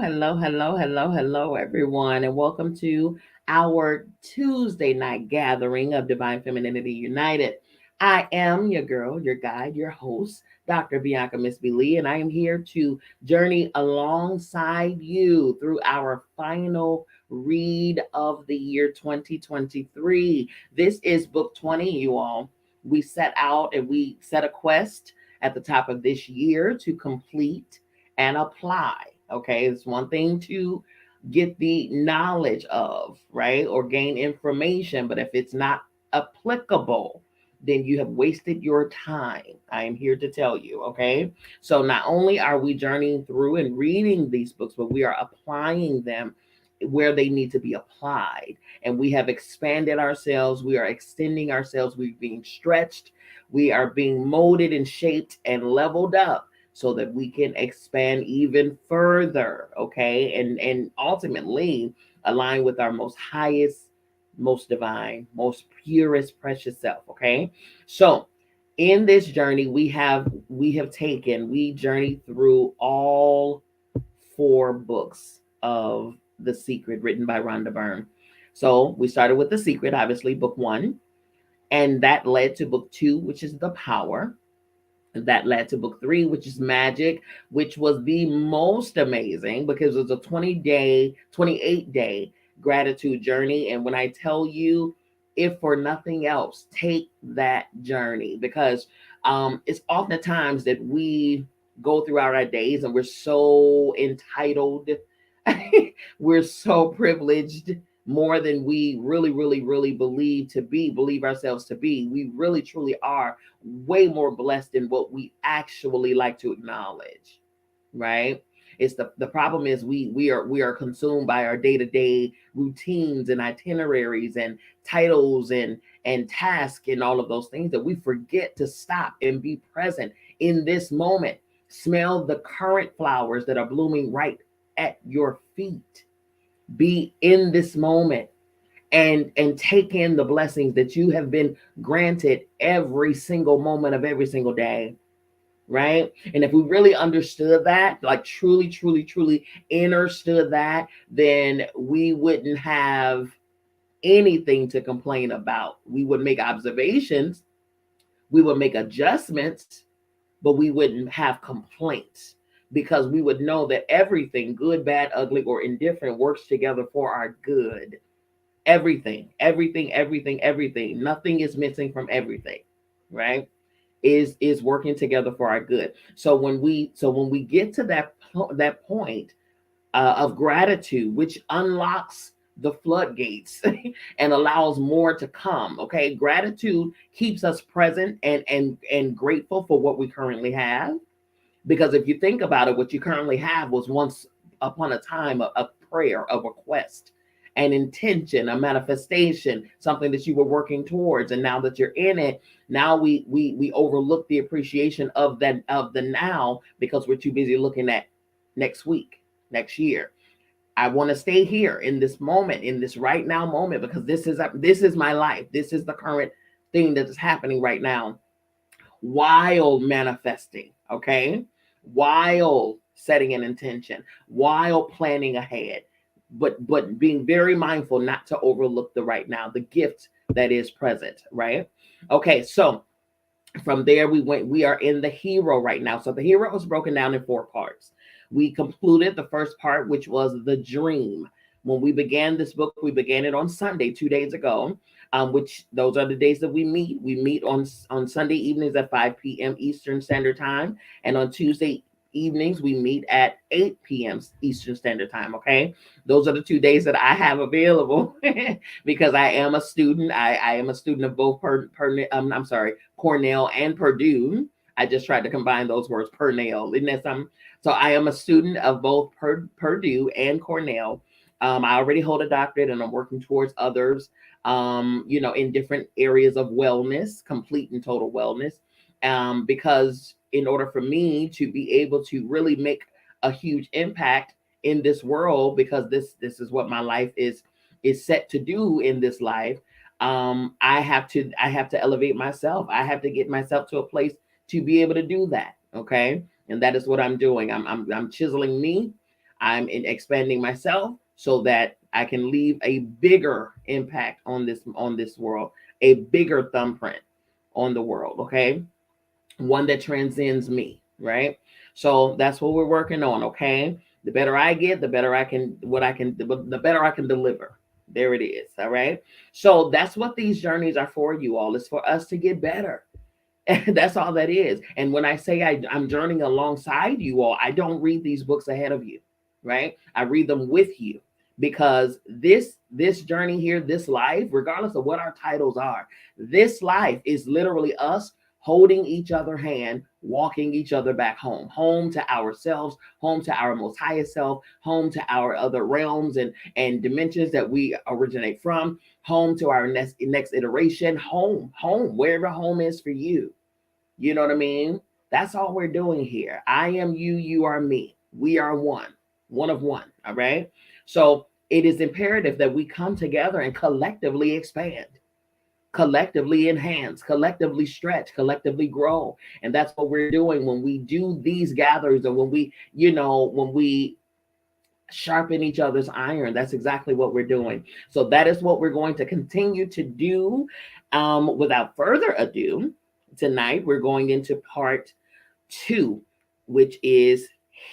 hello, everyone, and welcome to our Tuesday night gathering of Divine Femininity United. I am your girl, your guide, your host, Dr. Bianca Miss B. Lee, and I am here to journey alongside you through our final read of the year 2023. This is book 20, you all. We set out and we set a quest at the top of this year to complete and apply. Okay, it's one thing to get the knowledge of, right, or gain information, but if it's not applicable, then you have wasted your time. I am here to tell you, okay? So not only are we journeying through and reading these books, but we are applying them where they need to be applied. And we have expanded ourselves, we are extending ourselves, we're being stretched, we are being molded and shaped and leveled up so that we can expand even further, okay? And ultimately align with our most highest, most divine, most purest, precious self, okay? So in this journey, we journeyed through all four books of The Secret written by Rhonda Byrne. So we started with The Secret, obviously, book one, and that led to book two, which is The Power. That led to book three, which is Magic, which was the most amazing because it was a 28-day gratitude journey. And when I tell you, if for nothing else, take that journey because it's oftentimes that we go throughout our days and we're so entitled, we're so privileged more than we really believe ourselves to be. We really truly are way more blessed than what we actually like to acknowledge, right? It's the problem is we are consumed by our day-to-day routines and itineraries and titles and tasks and all of those things that we forget to stop and be present in this moment. Smell the current flowers that are blooming right at your feet. Be in this moment and take in the blessings that you have been granted every single moment of every single day, right? And if we really understood that, like truly understood that, then we wouldn't have anything to complain about. We would make observations, we would make adjustments, but we wouldn't have complaints because we would know that everything, good, bad, ugly, or indifferent, works together for our good. Everything, nothing is missing from everything, right? Is working together for our good. So when we get to that point of gratitude, which unlocks the floodgates and allows more to come, okay? Gratitude keeps us present and grateful for what we currently have, because if you think about it, what you currently have was once upon a time a prayer, a request, an intention, a manifestation, something that you were working towards. And now that you're in it, now we overlook the appreciation of the now because we're too busy looking at next week, next year. I want to stay here in this moment, in this right now moment, because this is my life. This is the current thing that is happening right now while manifesting, okay? While setting an intention, while planning ahead, but being very mindful not to overlook the right now, the gift that is present, right? Okay, so from there we are in the hero right now. So the hero was broken down in four parts. We concluded the first part, which was the dream. When we began this book, we began it on Sunday, 2 days ago, which those are the days that we meet. We meet on Sunday evenings at 5 p.m. Eastern Standard Time, and on Tuesday evenings we meet at 8 p.m. Eastern Standard Time. Okay, those are the 2 days that I have available because I am a student. I am a student of both Cornell and Purdue. I just tried to combine those words, Purnell, isn't that something? So I am a student of both Purdue and Cornell. I already hold a doctorate and I'm working towards others, in different areas of wellness, complete and total wellness. Because in order for me to be able to really make a huge impact in this world, because this is what my life is set to do in this life, I have to elevate myself. I have to get myself to a place to be able to do that. Okay. And that is what I'm doing. I'm chiseling me. I'm expanding myself so that I can leave a bigger impact on this world, a bigger thumbprint on the world. Okay, one that transcends me, right? So that's what we're working on. Okay, the better I get, the better I can the better I can deliver. There it is. All right. So that's what these journeys are for, you all. It's for us to get better. And that's all that is. And when I say I'm journeying alongside you all, I don't read these books ahead of you, right? I read them with you, because this journey here, this life, regardless of what our titles are, this life is literally us holding each other hand, walking each other back home to ourselves, home to our most highest self, home to our other realms and dimensions that we originate from, home to our next iteration, home, wherever home is for you. You know what I mean? That's all we're doing here. I am you, you are me. We are one of one. All right. So it is imperative that we come together and collectively expand, collectively enhance, collectively stretch, collectively grow. And that's what we're doing when we do these gatherings, and when we sharpen each other's iron. That's exactly what we're doing. So that is what we're going to continue to do. Without further ado, tonight we're going into part 2, which is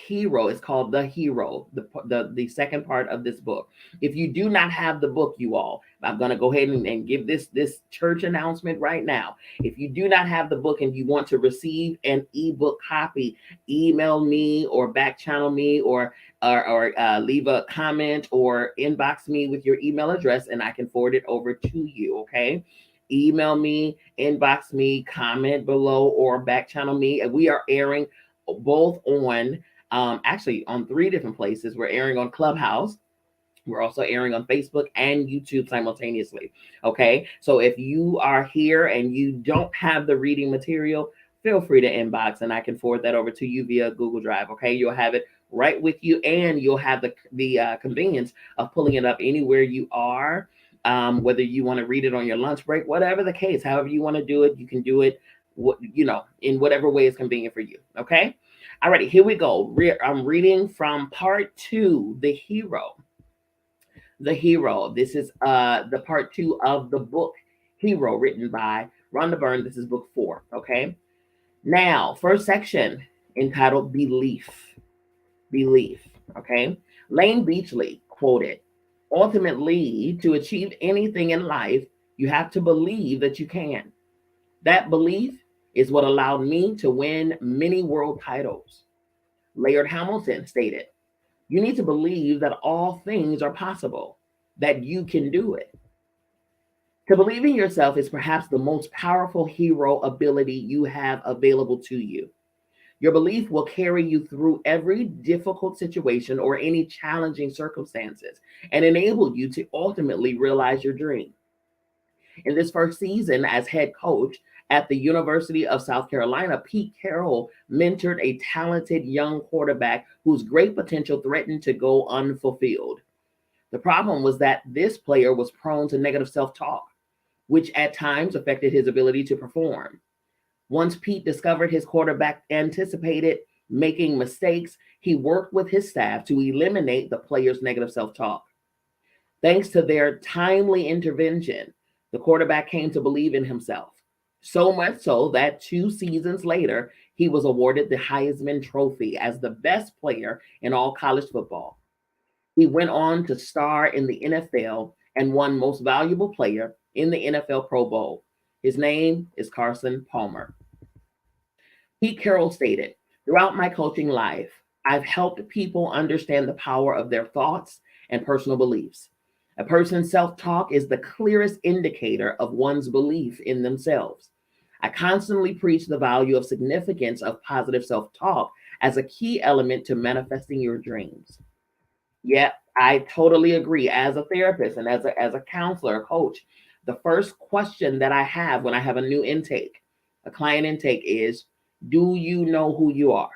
Hero. It's called The Hero, the second part of this book. If you do not have the book, you all, I'm going to go ahead and give this church announcement right now. If you do not have the book and you want to receive an ebook copy, email me or back channel me or leave a comment or inbox me with your email address, and I can forward it over to you. Okay. Email me, inbox me, comment below, or back channel me. And we are airing both on, actually on 3 different places. We're airing on Clubhouse. We're also airing on Facebook and YouTube simultaneously. Okay. So if you are here and you don't have the reading material, feel free to inbox and I can forward that over to you via Google Drive. Okay. You'll have it right with you, and you'll have the convenience of pulling it up anywhere you are. Whether you want to read it on your lunch break, whatever the case, however you want to do it, you can do it, in whatever way is convenient for you. Okay. All righty, here we go. I'm reading from part 2, The Hero. The Hero. This is the part 2 of the book Hero, written by Rhonda Byrne. This is book 4. Okay. Now, first section entitled Belief. Belief. Okay. Lane Beachley quoted, "Ultimately, to achieve anything in life, you have to believe that you can. That belief is what allowed me to win many world titles." Laird Hamilton stated, "You need to believe that all things are possible, that you can do it." To believe in yourself is perhaps the most powerful hero ability you have available to you. Your belief will carry you through every difficult situation or any challenging circumstances and enable you to ultimately realize your dream. In this first season as head coach at the University of South Carolina, Pete Carroll mentored a talented young quarterback whose great potential threatened to go unfulfilled. The problem was that this player was prone to negative self-talk, which at times affected his ability to perform. Once Pete discovered his quarterback anticipated making mistakes, he worked with his staff to eliminate the player's negative self-talk. Thanks to their timely intervention, the quarterback came to believe in himself. So much so that 2 seasons later, he was awarded the Heisman Trophy as the best player in all college football. He went on to star in the NFL and won Most Valuable Player in the NFL Pro Bowl. His name is Carson Palmer. Pete Carroll stated, "Throughout my coaching life, I've helped people understand the power of their thoughts and personal beliefs. A person's self-talk is the clearest indicator of one's belief in themselves. I constantly preach the value of significance of positive self-talk as a key element to manifesting your dreams." Yeah, I totally agree. As a therapist and as a counselor, a coach, the first question that I have when I have a new intake, a client intake, is, do you know who you are?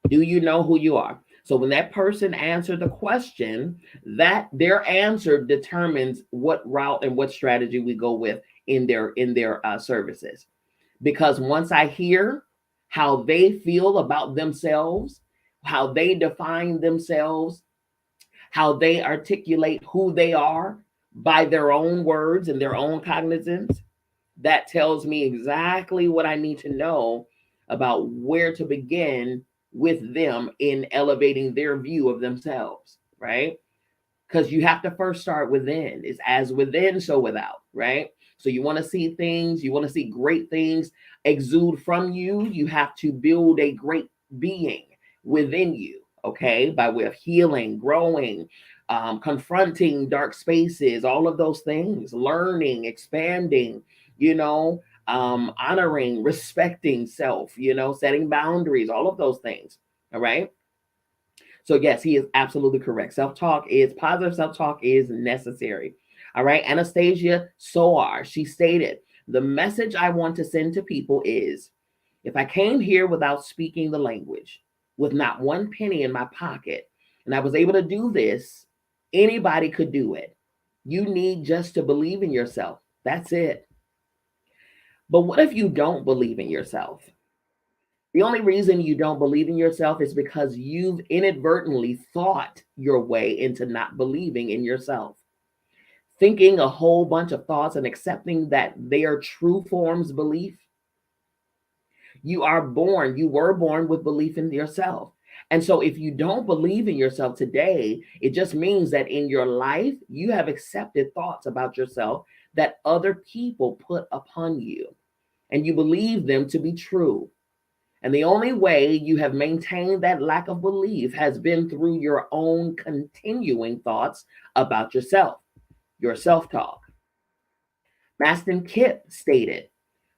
Do you know who you are? So when that person answered the question, that their answer determines what route and what strategy we go with in their services. Because once I hear how they feel about themselves, how they define themselves, how they articulate who they are by their own words and their own cognizance, that tells me exactly what I need to know about where to begin with them in elevating their view of themselves, right? Because you have to first start within. It's as within, so without, right? So you want to see things, you want to see great things exude from you, you have to build a great being within you, okay? By way of healing, growing, confronting dark spaces, all of those things, learning, expanding, honoring, respecting self, setting boundaries, all of those things, all right? So yes, he is absolutely correct. Positive self-talk is necessary. All right. Anastasia Soar, she stated, the message I want to send to people is, if I came here without speaking the language, with not one penny in my pocket, and I was able to do this, anybody could do it. You need just to believe in yourself. That's it. But what if you don't believe in yourself? The only reason you don't believe in yourself is because you've inadvertently thought your way into not believing in yourself. Thinking a whole bunch of thoughts and accepting that they are true forms belief. You were born with belief in yourself. And so if you don't believe in yourself today, it just means that in your life, you have accepted thoughts about yourself that other people put upon you, and you believe them to be true. And the only way you have maintained that lack of belief has been through your own continuing thoughts about yourself, your self-talk. Maston Kipp stated,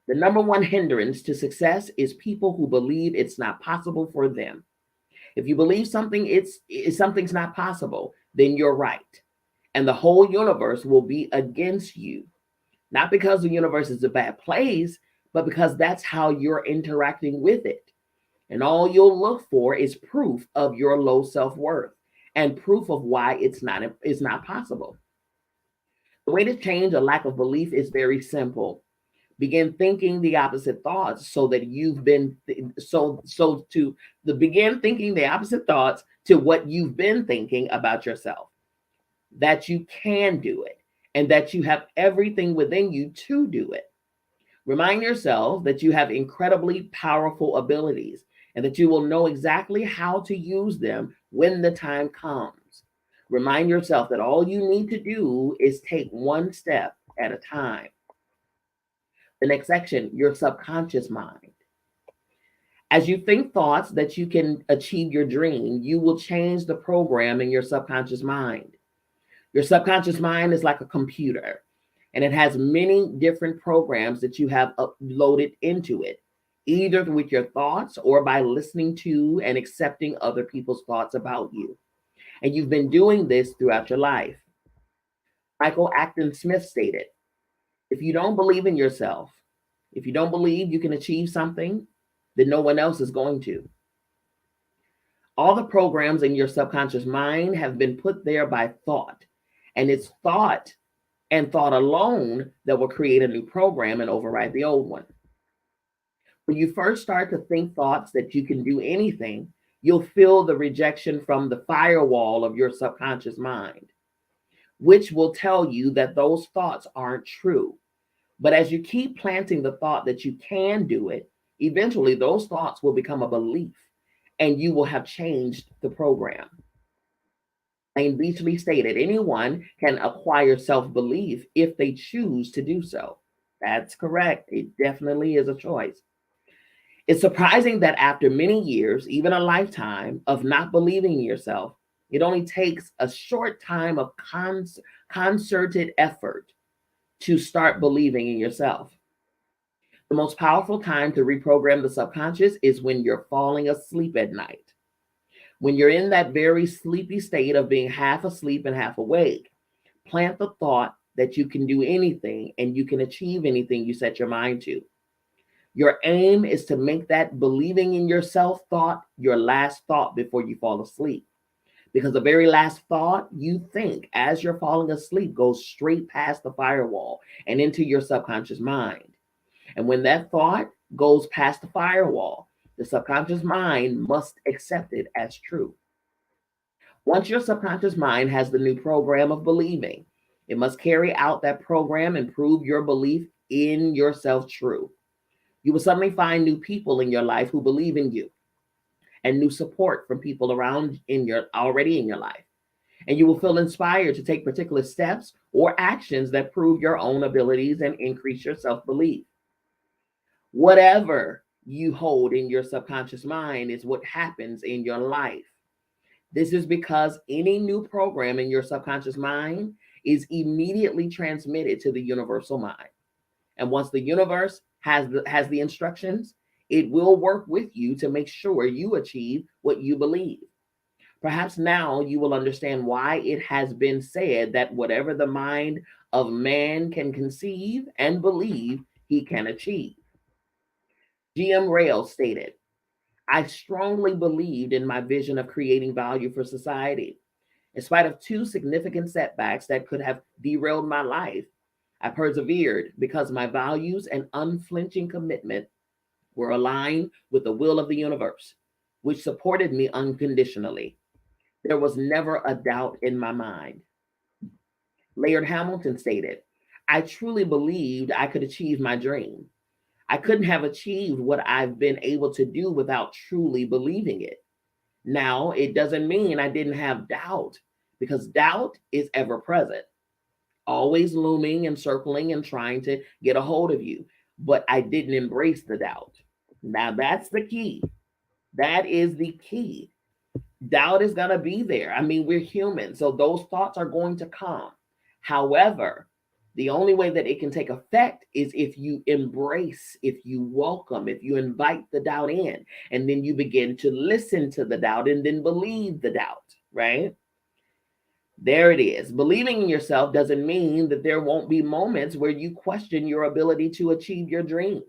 the number one hindrance to success is people who believe it's not possible for them. If you believe something's not possible, then you're right. And the whole universe will be against you. Not because the universe is a bad place, but because that's how you're interacting with it. And all you'll look for is proof of your low self-worth and proof of why it's not possible. The way to change a lack of belief is very simple. Begin thinking the opposite thoughts so that you've been so to the begin thinking the opposite thoughts to what you've been thinking about yourself. That you can do it and that you have everything within you to do it. Remind yourself that you have incredibly powerful abilities and that you will know exactly how to use them when the time comes. Remind yourself that all you need to do is take one step at a time. The next section, your subconscious mind. As you think thoughts that you can achieve your dream, you will change the program in your subconscious mind. Your subconscious mind is like a computer, and it has many different programs that you have uploaded into it, either with your thoughts or by listening to and accepting other people's thoughts about you. And you've been doing this throughout your life. Michael Acton Smith stated, if you don't believe in yourself, if you don't believe you can achieve something, then no one else is going to. All the programs in your subconscious mind have been put there by thought, and it's thought and thought alone that will create a new program and override the old one. When you first start to think thoughts that you can do anything, you'll feel the rejection from the firewall of your subconscious mind, which will tell you that those thoughts aren't true. But as you keep planting the thought that you can do it, eventually those thoughts will become a belief and you will have changed the program. Lane Beachley stated, anyone can acquire self-belief if they choose to do so. That's correct. It definitely is a choice. It's surprising that after many years, even a lifetime of not believing in yourself, it only takes a short time of concerted effort to start believing in yourself. The most powerful time to reprogram the subconscious is when you're falling asleep at night. When you're in that very sleepy state of being half asleep and half awake, plant the thought that you can do anything and you can achieve anything you set your mind to. Your aim is to make that believing in yourself thought your last thought before you fall asleep. Because the very last thought you think as you're falling asleep goes straight past the firewall and into your subconscious mind. And when that thought goes past the firewall, The subconscious mind must accept it as true. Once your subconscious mind has the new program of believing, it must carry out that program and prove your belief in yourself true. You will suddenly find new people in your life who believe in you and new support from people around in your already in your life. And you will feel inspired to take particular steps or actions that prove your own abilities and increase your self-belief. Whatever you hold in your subconscious mind is what happens in your life. This is because any new program in your subconscious mind is immediately transmitted to the universal mind. And once the universe has the instructions, it will work with you to make sure you achieve what you believe. Perhaps now you will understand why it has been said that whatever the mind of man can conceive and believe, he can achieve. GM Rail stated, I strongly believed in my vision of creating value for society. In spite of two significant setbacks that could have derailed my life, I persevered because my values and unflinching commitment were aligned with the will of the universe, which supported me unconditionally. There was never a doubt in my mind. Laird Hamilton stated, I truly believed I could achieve my dream. I couldn't have achieved what I've been able to do without truly believing it. Now, it doesn't mean I didn't have doubt, because doubt is ever present, always looming and circling and trying to get a hold of you. But I didn't embrace the doubt. Now, that's the key. That is the key. Doubt is going to be there. I mean, we're human, so those thoughts are going to come. However, the only way that it can take effect is if you embrace, if you welcome, if you invite the doubt in, and then you begin to listen to the doubt and then believe the doubt, right? There it is. Believing in yourself doesn't mean that there won't be moments where you question your ability to achieve your dream.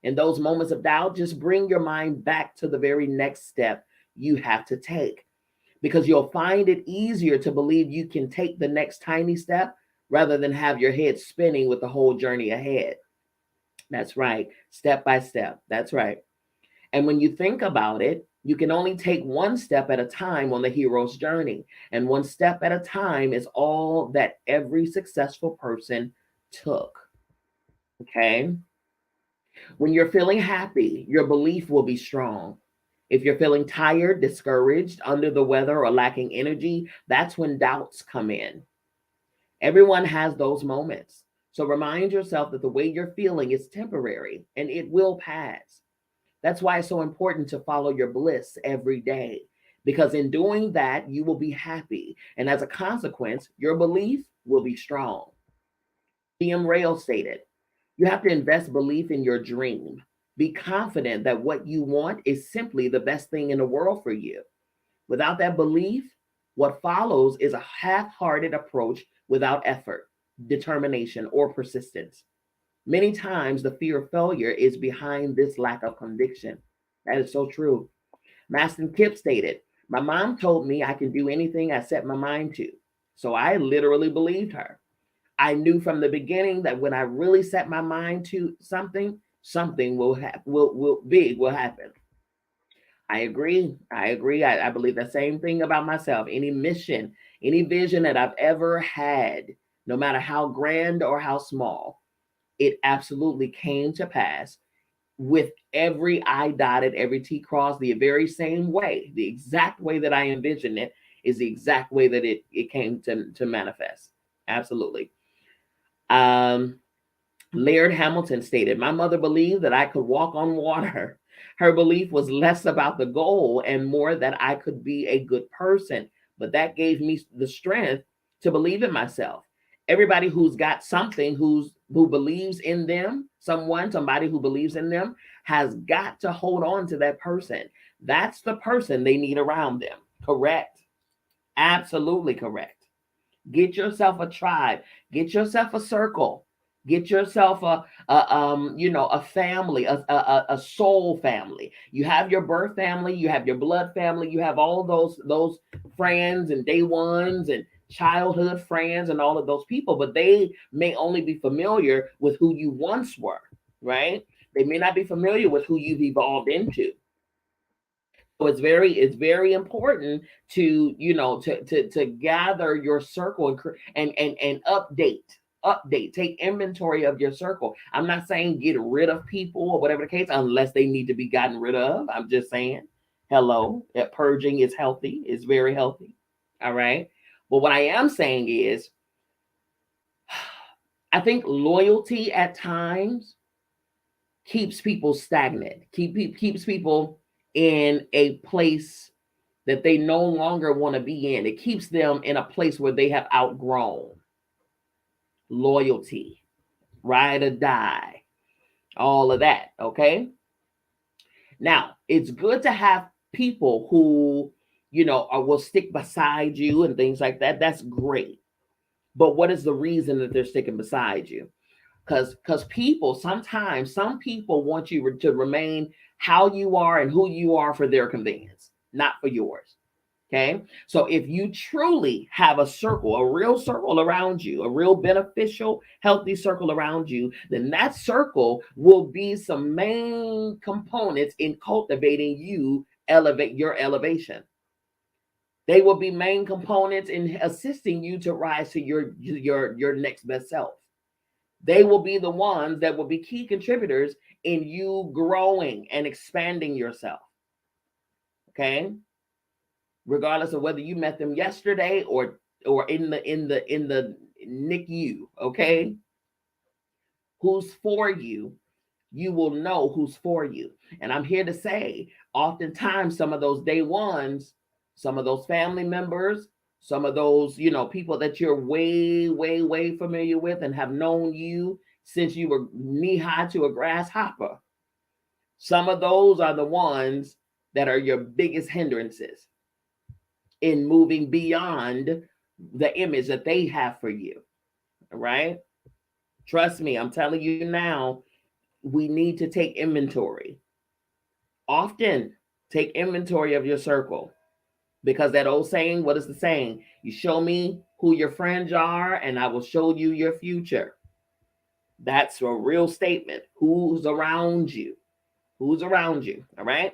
In those moments of doubt, just bring your mind back to the very next step you have to take, because you'll find it easier to believe you can take the next tiny step rather than have your head spinning with the whole journey ahead. That's right. Step by step. That's right. And when you think about it, you can only take one step at a time on the hero's journey. And one step at a time is all that every successful person took. Okay. When you're feeling happy, your belief will be strong. If you're feeling tired, discouraged, under the weather, or lacking energy, that's when doubts come in. Everyone has those moments. So remind yourself that the way you're feeling is temporary and it will pass. That's why it's so important to follow your bliss every day, because in doing that, you will be happy. And as a consequence, your belief will be strong. TM Rail stated, you have to invest belief in your dream. Be confident that what you want is simply the best thing in the world for you. Without that belief, what follows is a half-hearted approach without effort, determination, or persistence. Many times, the fear of failure is behind this lack of conviction. That is so true. Maston Kipp stated, my mom told me I can do anything I set my mind to. So I literally believed her. I knew from the beginning that when I really set my mind to something, something will happen. I agree. I agree. I believe the same thing about myself. Any mission, any vision that I've ever had, no matter how grand or how small, it absolutely came to pass with every I dotted, every T crossed, the very same way. The exact way that I envisioned it is the exact way that it came to manifest. Absolutely. Laird Hamilton stated, my mother believed that I could walk on water. Her belief was less about the goal and more that I could be a good person. But that gave me the strength to believe in myself. Everybody who's got something, who believes in them, somebody who believes in them, has got to hold on to that person. That's the person they need around them. Correct. Absolutely correct. Get yourself a tribe. Get yourself a circle. Get yourself a family, a soul family. You have your birth family, you have your blood family, you have all those friends and day ones and childhood friends and all of those people, but they may only be familiar with who you once were, right? They may not be familiar with who you've evolved into. So it's very important to, to gather your circle and update, take inventory of your circle. I'm not saying get rid of people or whatever the case, unless they need to be gotten rid of. I'm just saying, hello, that purging is healthy, it's very healthy. All right. But what I am saying is, I think loyalty at times keeps people stagnant, keeps people in a place that they no longer want to be in. It keeps them in a place where they have outgrown loyalty, ride or die, all of that. Okay. Now, it's good to have people who, will stick beside you and things like that. That's great. But what is the reason that they're sticking beside you? Because people, sometimes some people want you to remain how you are and who you are for their convenience, not for yours. Okay. So if you truly have a circle, a real circle around you, a real beneficial, healthy circle around you, then that circle will be some main components in cultivating you elevate your elevation. They will be main components in assisting you to rise to your next best self. They will be the ones that will be key contributors in you growing and expanding yourself. Okay. Regardless of whether you met them yesterday or in the NICU, okay? Who's for you, you will know who's for you. And I'm here to say, oftentimes some of those day ones, some of those family members, some of those, people that you're way, way, way familiar with and have known you since you were knee high to a grasshopper. Some of those are the ones that are your biggest hindrances in moving beyond the image that they have for you. Right? Trust me, I'm telling you now, we need to take inventory. Often take inventory of your circle, because that old saying, what is the saying? You show me who your friends are, and I will show you your future. That's a real statement. Who's around you? Who's around you? All right.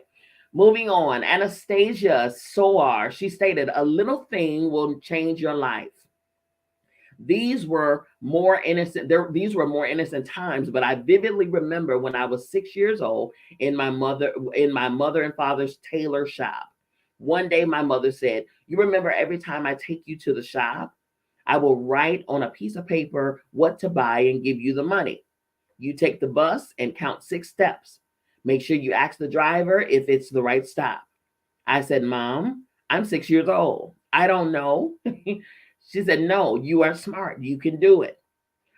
Moving on, Anastasia Soar, she stated, a little thing will change your life. These were more innocent. These were more innocent times, but I vividly remember when I was 6 years old in my mother and father's tailor shop. One day, my mother said, "You remember every time I take you to the shop, I will write on a piece of paper what to buy and give you the money. You take the bus and count 6 steps. Make sure you ask the driver if it's the right stop." I said, "Mom, I'm 6 years old. I don't know." She said, "No, you are smart. You can do it."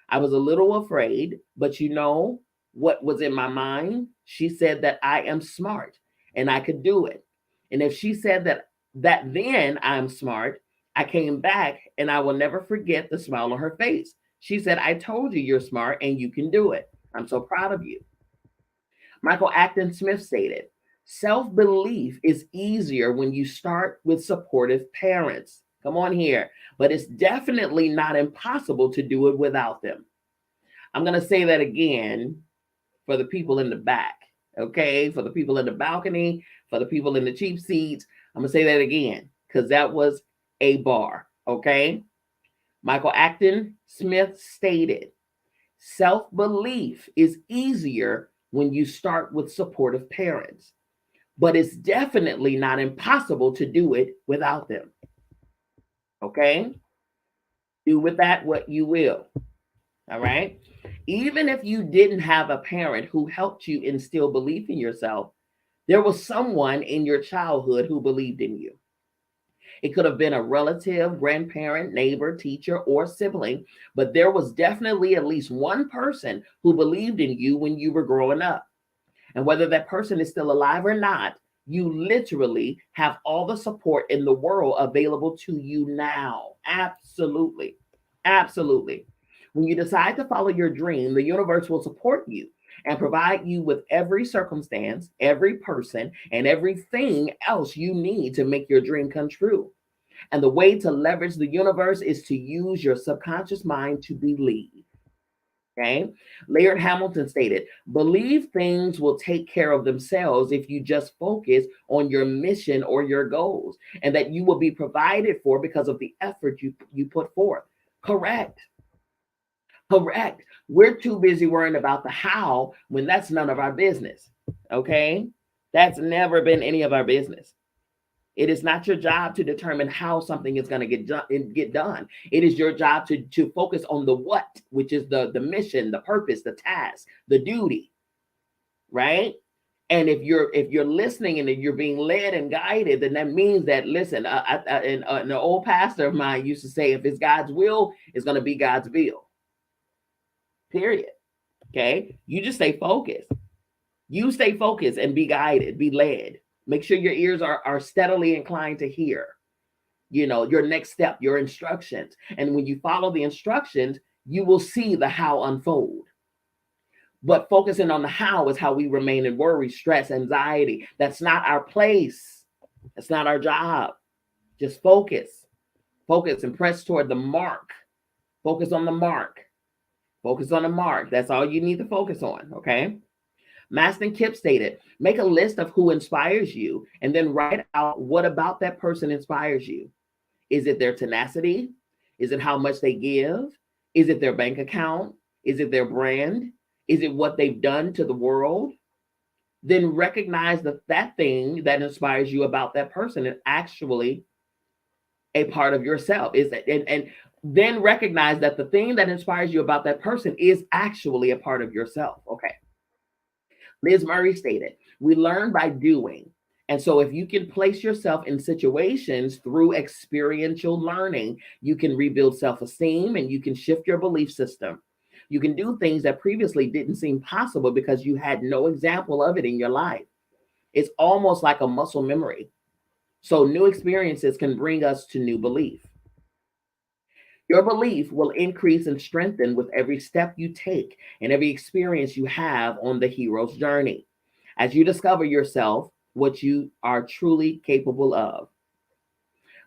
I was a little afraid, but you know what was in my mind? She said that I am smart and I could do it. And if she said that then I'm smart, I came back and I will never forget the smile on her face. She said, "I told you you're smart and you can do it. I'm so proud of you." Michael Acton Smith stated, self belief is easier when you start with supportive parents. Come on here. But it's definitely not impossible to do it without them. I'm going to say that again for the people in the back, okay? For the people in the balcony, for the people in the cheap seats. I'm going to say that again because that was a bar, okay? Michael Acton Smith stated, self belief is easier when you start with supportive parents, but it's definitely not impossible to do it without them. Okay? Do with that what you will. All right? Even if you didn't have a parent who helped you instill belief in yourself, there was someone in your childhood who believed in you. It could have been a relative, grandparent, neighbor, teacher, or sibling, but there was definitely at least one person who believed in you when you were growing up. And whether that person is still alive or not, you literally have all the support in the world available to you now. Absolutely. Absolutely. When you decide to follow your dream, the universe will support you and provide you with every circumstance, every person, and everything else you need to make your dream come true. And the way to leverage the universe is to use your subconscious mind to believe. Okay. Laird Hamilton stated, believe things will take care of themselves if you just focus on your mission or your goals, and that you will be provided for because of the effort you put forth. Correct. Correct. We're too busy worrying about the how when that's none of our business. Okay. That's never been any of our business. It is not your job to determine how something is going to get done. It is your job to focus on the what, which is the mission, the purpose, the task, the duty, right? And if you're listening and if you're being led and guided, then that means that, listen, an old pastor of mine used to say, if it's God's will, it's going to be God's bill. Period. Okay, you just stay focused. You stay focused and be guided, be led. Make sure your ears are steadily inclined to hear, your next step, your instructions. And when you follow the instructions, you will see the how unfold. But focusing on the how is how we remain in worry, stress, anxiety. That's not our place. That's not our job. Just focus. Focus and press toward the mark. Focus on the mark. Focus on the mark. That's all you need to focus on, okay? Maston Kipp stated, make a list of who inspires you and then write out what about that person inspires you. Is it their tenacity? Is it how much they give? Is it their bank account? Is it their brand? Is it what they've done to the world? Then recognize that thing that inspires you about that person is actually a part of yourself. And then recognize that the thing that inspires you about that person is actually a part of yourself. Okay. Liz Murray stated, we learn by doing. And so if you can place yourself in situations through experiential learning, you can rebuild self-esteem and you can shift your belief system. You can do things that previously didn't seem possible because you had no example of it in your life. It's almost like a muscle memory. So new experiences can bring us to new belief. Your belief will increase and strengthen with every step you take and every experience you have on the hero's journey. As you discover yourself, what you are truly capable of.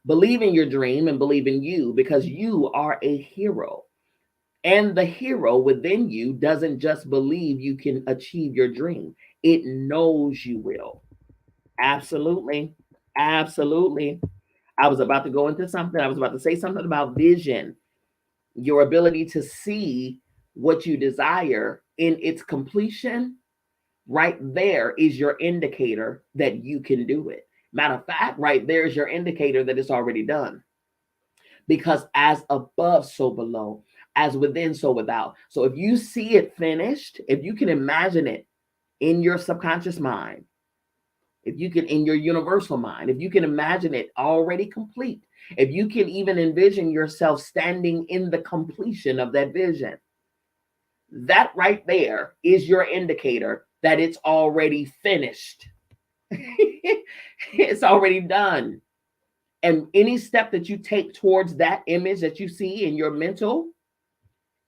Believe in your dream and believe in you because you are a hero. And the hero within you doesn't just believe you can achieve your dream, it knows you will. Absolutely. Absolutely. I was about to go into something. I was about to say something about vision, your ability to see what you desire in its completion. Right there is your indicator that you can do it. Matter of fact, right there is your indicator that it's already done. Because as above, so below, as within, so without. So if you see it finished, if you can imagine it in your subconscious mind, if you can, in your universal mind, if you can imagine it already complete, if you can even envision yourself standing in the completion of that vision, that right there is your indicator that it's already finished. It's already done. And any step that you take towards that image that you see in your mental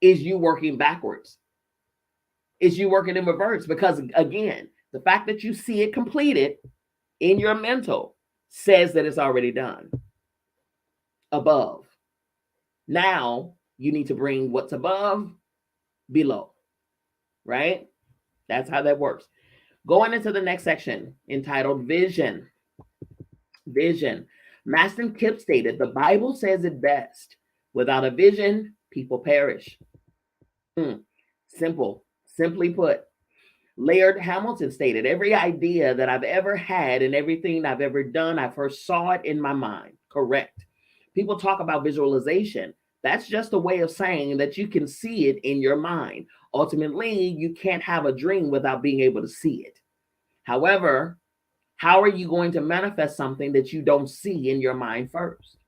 is you working backwards. Is you working in reverse. Because again, the fact that you see it completed in your mental says that it's already done. Above. Now you need to bring what's above below. Right? That's how that works. Going into the next section entitled Vision. Vision. Maston Kipp stated, the Bible says it best. Without a vision, people perish. Simple. Simply put. Laird Hamilton stated, every idea that I've ever had and everything I've ever done, I first saw it in my mind. Correct. People talk about visualization. That's just a way of saying that you can see it in your mind. Ultimately, you can't have a dream without being able to see it. However, how are you going to manifest something that you don't see in your mind first?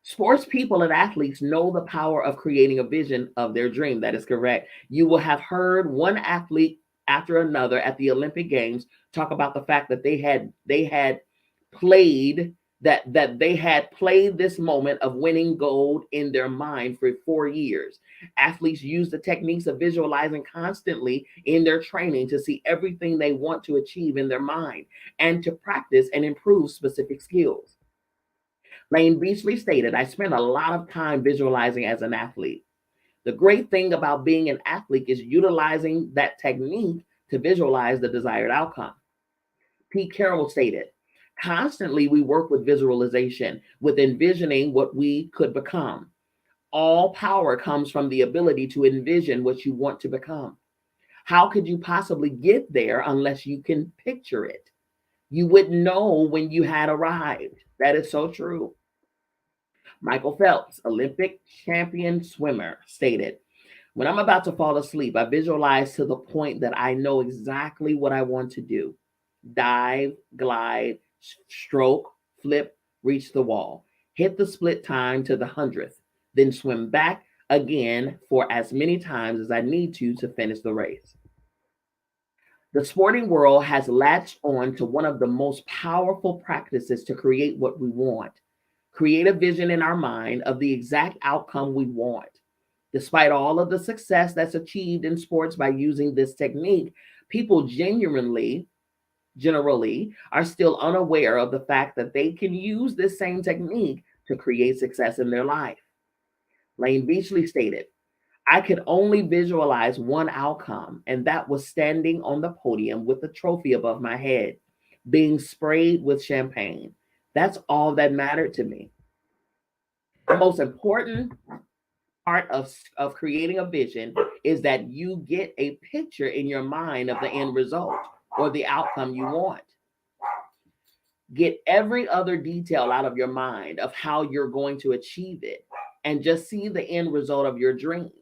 Sports people and athletes know the power of creating a vision of their dream. That is correct. You will have heard one athlete after another at the Olympic Games talk about the fact that they had played that they had played this moment of winning gold in their mind for 4 years. Athletes use the techniques of visualizing constantly in their training to see everything they want to achieve in their mind and to practice and improve specific skills. Lane Beachley stated, I spent a lot of time visualizing as an athlete. The great thing about being an athlete is utilizing that technique to visualize the desired outcome. Pete Carroll stated, constantly we work with visualization, with envisioning what we could become. All power comes from the ability to envision what you want to become. How could you possibly get there unless you can picture it? You wouldn't know when you had arrived. That is so true. Michael Phelps, Olympic champion swimmer, stated, when I'm about to fall asleep, I visualize to the point that I know exactly what I want to do. Dive, glide, stroke, flip, reach the wall. Hit the split time to the 100th, then swim back again for as many times as I need to finish the race. The sporting world has latched on to one of the most powerful practices to create what we want. Create a vision in our mind of the exact outcome we want. Despite all of the success that's achieved in sports by using this technique, people generally are still unaware of the fact that they can use this same technique to create success in their life. Lane Beachley stated, I could only visualize one outcome, and that was standing on the podium with a trophy above my head, being sprayed with champagne. That's all that mattered to me. The most important part of creating a vision is that you get a picture in your mind of the end result or the outcome you want. Get every other detail out of your mind of how you're going to achieve it and just see the end result of your dream.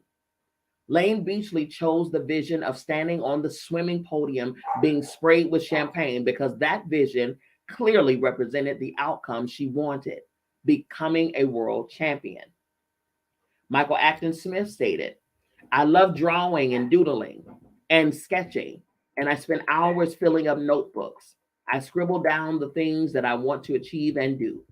Lane Beachley chose the vision of standing on the swimming podium being sprayed with champagne because that vision clearly represented the outcome she wanted, becoming a world champion. Michael Acton Smith stated, I love drawing and doodling and sketching, and I spend hours filling up notebooks. I scribble down the things that I want to achieve and do.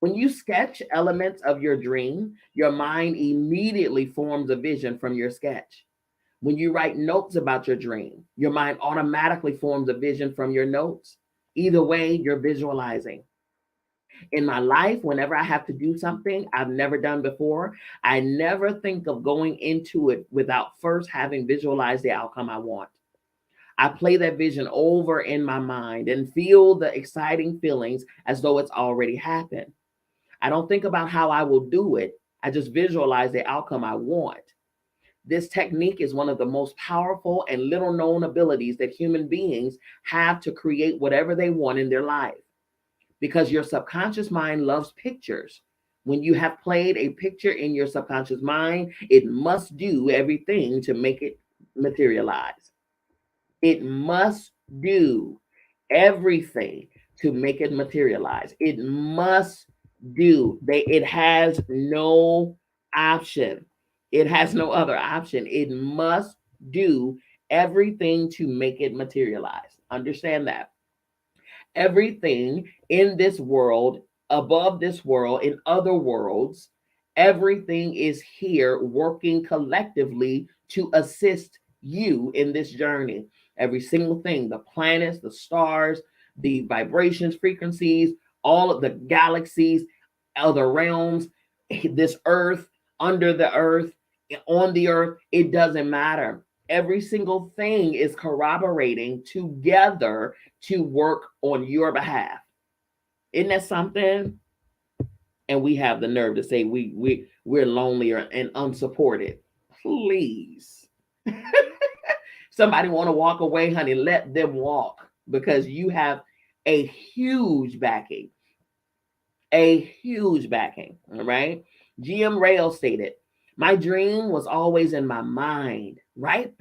When you sketch elements of your dream, your mind immediately forms a vision from your sketch. When you write notes about your dream, your mind automatically forms a vision from your notes. Either way, you're visualizing. In my life, whenever I have to do something I've never done before, I never think of going into it without first having visualized the outcome I want. I play that vision over in my mind and feel the exciting feelings as though it's already happened. I don't think about how I will do it. I just visualize the outcome I want. This technique is one of the most powerful and little known abilities that human beings have to create whatever they want in their life. Because your subconscious mind loves pictures. When you have played a picture in your subconscious mind, it must do everything to make it materialize. It must do everything to make it materialize. It must do. It has no option. It has no other option. It must do everything to make it materialize. Understand that. Everything in this world, above this world, in other worlds, everything is here working collectively to assist you in this journey. Every single thing, the planets, the stars, the vibrations, frequencies, all of the galaxies, other realms, this earth, under the earth, on the earth, it doesn't matter. Every single thing is corroborating together to work on your behalf. Isn't that something? And we have the nerve to say we're lonely and unsupported. Please. Somebody want to walk away, honey, let them walk, because you have a huge backing. A huge backing. All right. GM Rail stated, my dream was always in my mind. Right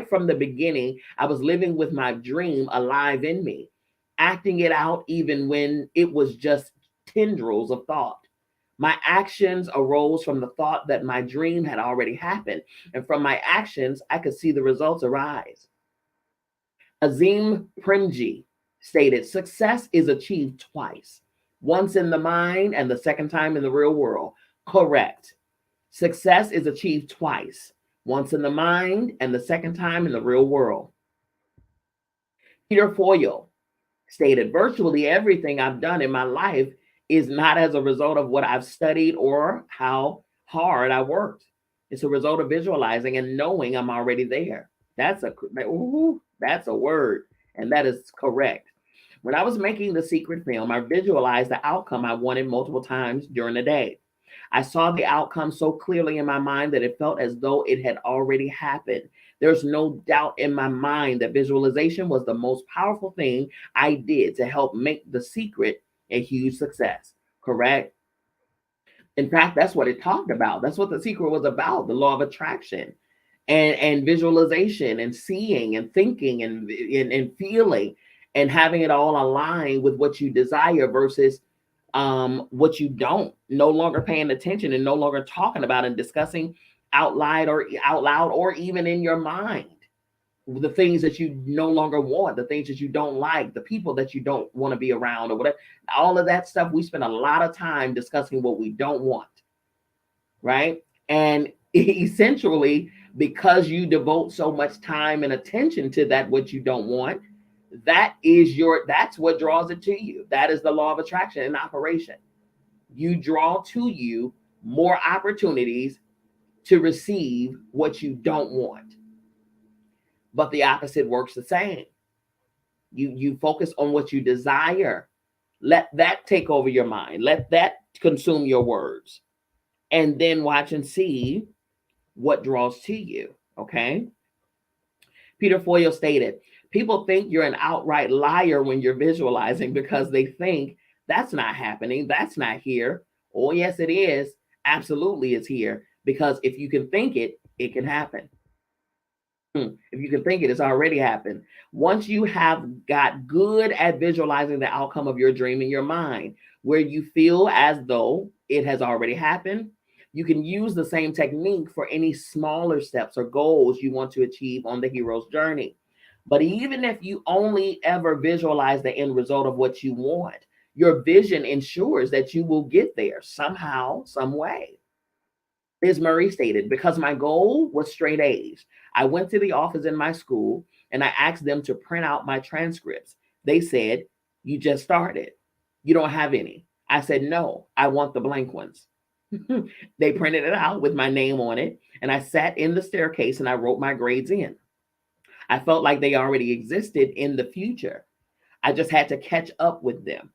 from the beginning, I was living with my dream alive in me, acting it out even when it was just tendrils of thought. My actions arose from the thought that my dream had already happened, and from my actions, I could see the results arise. Azim Premji stated, success is achieved twice, once in the mind and the second time in the real world. Correct. Success is achieved twice, once in the mind and the second time in the real world. Peter Foyle stated, virtually everything I've done in my life is not as a result of what I've studied or how hard I worked. It's a result of visualizing and knowing I'm already there. That's a word, and that is correct. When I was making the secret film, I visualized the outcome I wanted multiple times during the day. I saw the outcome so clearly in my mind that it felt as though it had already happened. There's no doubt in my mind that visualization was the most powerful thing I did to help make the secret a huge success. Correct? In fact, that's what it talked about. That's what the secret was about, the law of attraction and visualization and seeing and thinking and feeling and having it all align with what you desire versus what you don't, no longer paying attention and no longer talking about and discussing out loud or even in your mind the things that you no longer want, the things that you don't like, the people that you don't want to be around or whatever. All of that stuff, we spend a lot of time discussing what we don't want, right? And essentially, because you devote so much time and attention to that what you don't want, that's what draws it to you. That is the law of attraction in operation. You draw to you more opportunities to receive what you don't want. But the opposite works the same. You focus on what you desire. Let that take over your mind. Let that consume your words. And then watch and see what draws to you. Okay. Peter Foyle stated, people think you're an outright liar when you're visualizing because they think that's not happening. That's not here. Oh, yes, it is. Absolutely, it's here. Because if you can think it, it can happen. If you can think it, it's already happened. Once you have got good at visualizing the outcome of your dream in your mind, where you feel as though it has already happened, you can use the same technique for any smaller steps or goals you want to achieve on the hero's journey. But even if you only ever visualize the end result of what you want, your vision ensures that you will get there somehow, some way. Ms. Murray stated, because my goal was straight A's, I went to the office in my school and I asked them to print out my transcripts. They said, you just started. You don't have any. I said, no, I want the blank ones. They printed it out with my name on it, and I sat in the staircase and I wrote my grades in. I felt like they already existed in the future. I just had to catch up with them.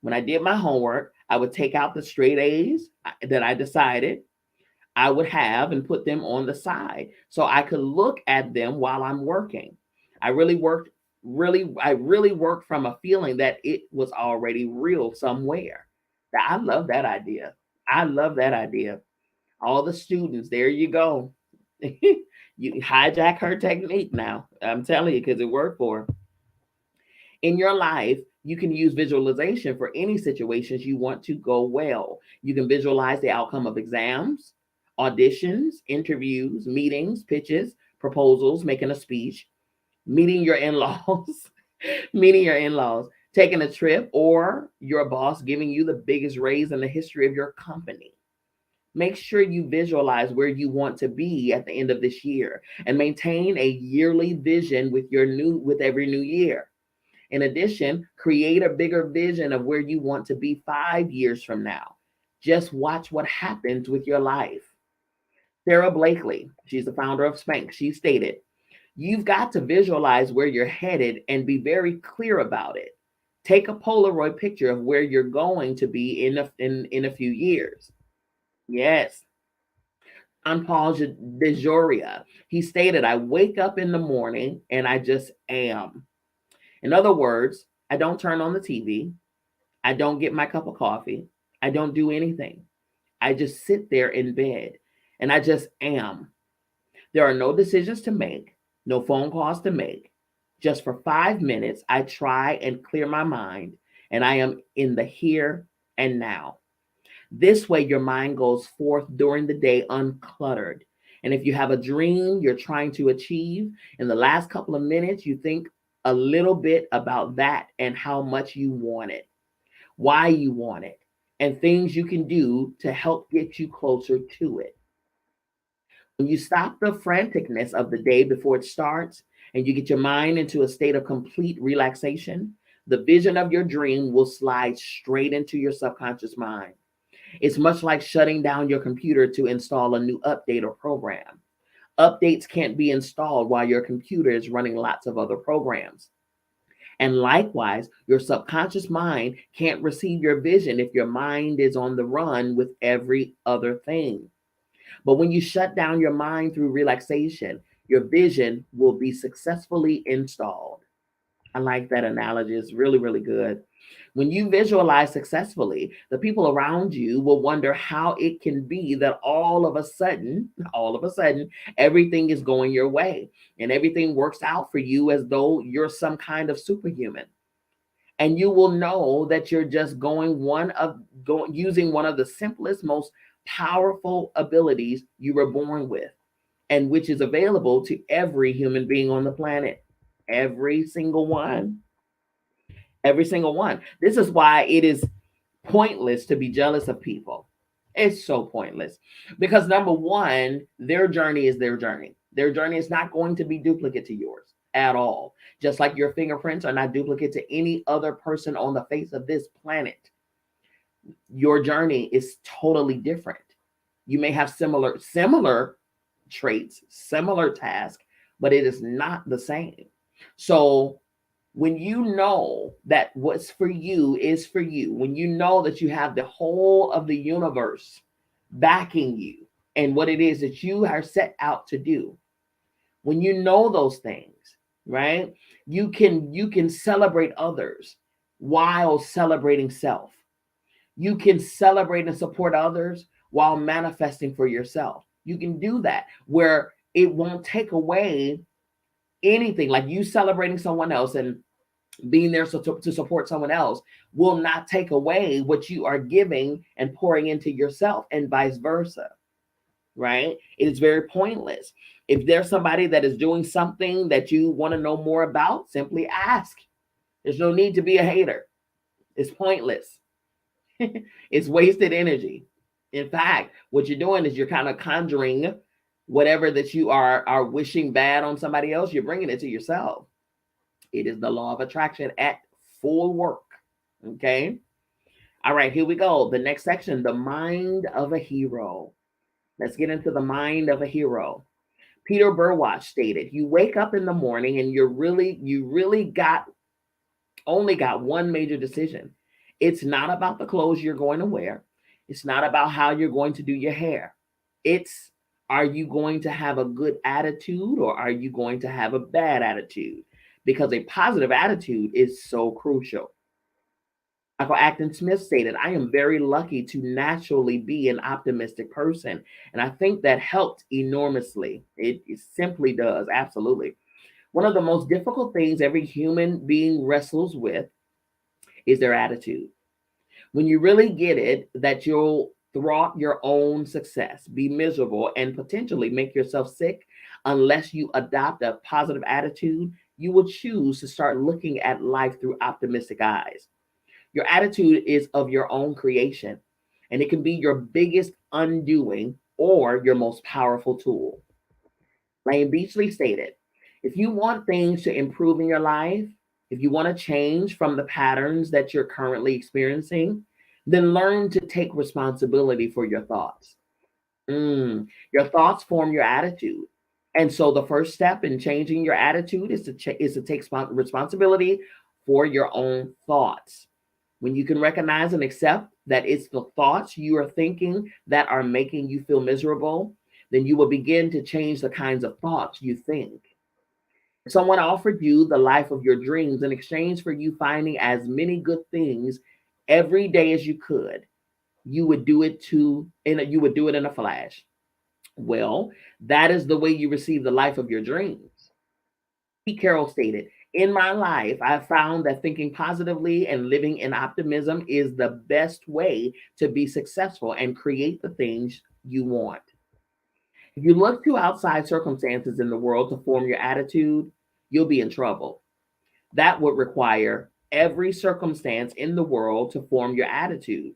When I did my homework, I would take out the straight A's that I decided I would have and put them on the side so I could look at them while I'm working. I really worked from a feeling that it was already real somewhere. I love that idea. I love that idea. All the students, there you go. You hijack her technique now. I'm telling you, because it worked for her. In your life, you can use visualization for any situations you want to go well. You can visualize the outcome of exams, auditions, interviews, meetings, pitches, proposals, making a speech, meeting your in-laws, meeting your in-laws, taking a trip, or your boss giving you the biggest raise in the history of your company. Make sure you visualize where you want to be at the end of this year and maintain a yearly vision with every new year. In addition, create a bigger vision of where you want to be 5 years from now. Just watch what happens with your life. Sarah Blakely, she's the founder of Spanx, she stated, you've got to visualize where you're headed and be very clear about it. Take a Polaroid picture of where you're going to be in a few years. Yes. On Paul DeJoria, he stated, I wake up in the morning and I just am. In other words, I don't turn on the TV. I don't get my cup of coffee. I don't do anything. I just sit there in bed and I just am. There are no decisions to make, no phone calls to make. Just for 5 minutes, I try and clear my mind, and I am in the here and now. This way, your mind goes forth during the day uncluttered. And if you have a dream you're trying to achieve, in the last couple of minutes, you think a little bit about that and how much you want it, why you want it, and things you can do to help get you closer to it. When you stop the franticness of the day before it starts and you get your mind into a state of complete relaxation, the vision of your dream will slide straight into your subconscious mind. It's much like shutting down your computer to install a new update or program. Updates can't be installed while your computer is running lots of other programs. And likewise, your subconscious mind can't receive your vision if your mind is on the run with every other thing. But when you shut down your mind through relaxation, your vision will be successfully installed. I like that analogy. It's really, really good. When you visualize successfully, the people around you will wonder how it can be that all of a sudden, everything is going your way and everything works out for you as though you're some kind of superhuman. And you will know that you're just using one of the simplest, most powerful abilities you were born with, and which is available to every human being on the planet. Every single one. Every single one. This is why it is pointless to be jealous of people. It's so pointless because number one, their journey is their journey. Their journey is not going to be duplicate to yours at all. Just like your fingerprints are not duplicate to any other person on the face of this planet. Your journey is totally different. You may have similar traits, similar tasks, but it is not the same. So when you know that what's for you is for you, when you know that you have the whole of the universe backing you and what it is that you are set out to do, when you know those things, right? You can celebrate others while celebrating self. You can celebrate and support others while manifesting for yourself. You can do that where it won't take away anything. Like you celebrating someone else and being there to support someone else will not take away what you are giving and pouring into yourself, and vice versa, right? It is very pointless. If there's somebody that is doing something that you want to know more about, simply ask. There's no need to be a hater. It's pointless. It's wasted energy. In fact, what you're doing is you're kind of conjuring whatever that you are wishing bad on somebody else, you're bringing it to yourself. It is the law of attraction at full work. Okay. All right, here we go. The next section, the mind of a hero. Let's get into the mind of a hero. Peter Burwatch stated, you wake up in the morning and you really only got one major decision. It's not about the clothes you're going to wear. It's not about how you're going to do your hair. It's, are you going to have a good attitude or are you going to have a bad attitude? Because a positive attitude is so crucial. Michael Acton Smith stated, I am very lucky to naturally be an optimistic person. And I think that helped enormously. It simply does. Absolutely. One of the most difficult things every human being wrestles with is their attitude. When you really get it, that you'll thwart your own success, be miserable, and potentially make yourself sick unless you adopt a positive attitude, you will choose to start looking at life through optimistic eyes. Your attitude is of your own creation, and it can be your biggest undoing or your most powerful tool. Lane Beachley stated, if you want things to improve in your life, if you want to change from the patterns that you're currently experiencing, then learn to take responsibility for your thoughts. Your thoughts form your attitude. And so the first step in changing your attitude is to take responsibility for your own thoughts. When you can recognize and accept that it's the thoughts you are thinking that are making you feel miserable, then you will begin to change the kinds of thoughts you think. If someone offered you the life of your dreams in exchange for you finding as many good things every day as you could, you would do it in a flash. Well, that is the way you receive the life of your dreams. Pete Carroll stated, in my life, I've found that thinking positively and living in optimism is the best way to be successful and create the things you want. If you look to outside circumstances in the world to form your attitude, you'll be in trouble. That would require every circumstance in the world to form your attitude.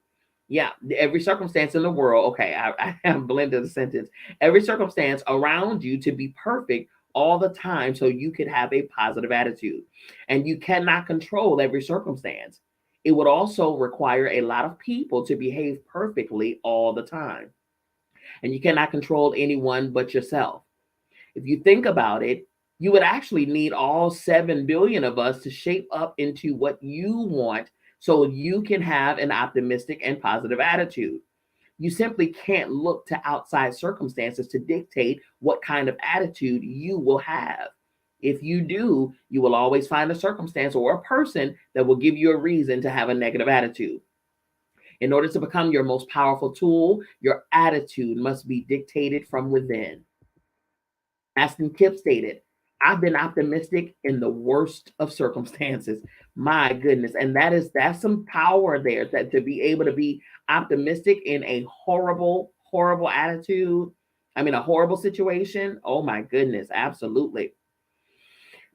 Yeah, every circumstance in the world. Okay, I have blended the sentence. Every circumstance around you to be perfect all the time so you could have a positive attitude. And you cannot control every circumstance. It would also require a lot of people to behave perfectly all the time. And you cannot control anyone but yourself. If you think about it, you would actually need all 7 billion of us to shape up into what you want so you can have an optimistic and positive attitude. You simply can't look to outside circumstances to dictate what kind of attitude you will have. If you do, you will always find a circumstance or a person that will give you a reason to have a negative attitude. In order to become your most powerful tool, your attitude must be dictated from within. Aston Kip stated, I've been optimistic in the worst of circumstances. My goodness. And that's some power there, that to be able to be optimistic in a horrible, horrible attitude. I mean, a horrible situation. Oh my goodness. Absolutely.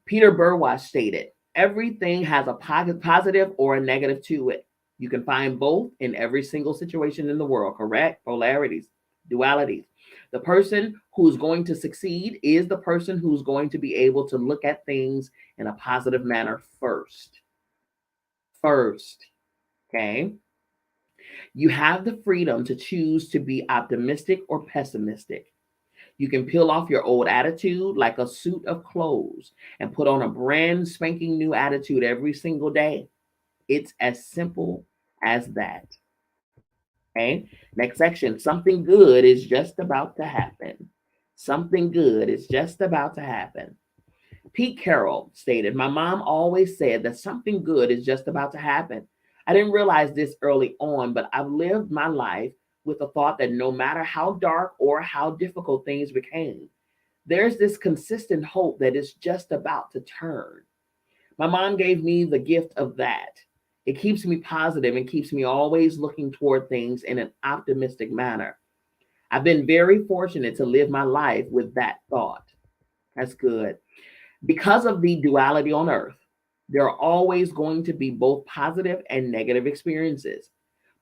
Peter Burwash stated, everything has a positive or a negative to it. You can find both in every single situation in the world, correct? Polarities, dualities. The person who's going to succeed is the person who's going to be able to look at things in a positive manner first. First, okay? You have the freedom to choose to be optimistic or pessimistic. You can peel off your old attitude like a suit of clothes and put on a brand spanking new attitude every single day. It's as simple as that. Okay. Next section. Something good is just about to happen. Something good is just about to happen. Pete Carroll stated, my mom always said that something good is just about to happen. I didn't realize this early on, but I've lived my life with the thought that no matter how dark or how difficult things became, there's this consistent hope that it's just about to turn. My mom gave me the gift of that. It keeps me positive and keeps me always looking toward things in an optimistic manner. I've been very fortunate to live my life with that thought. That's good. Because of the duality on earth, there are always going to be both positive and negative experiences.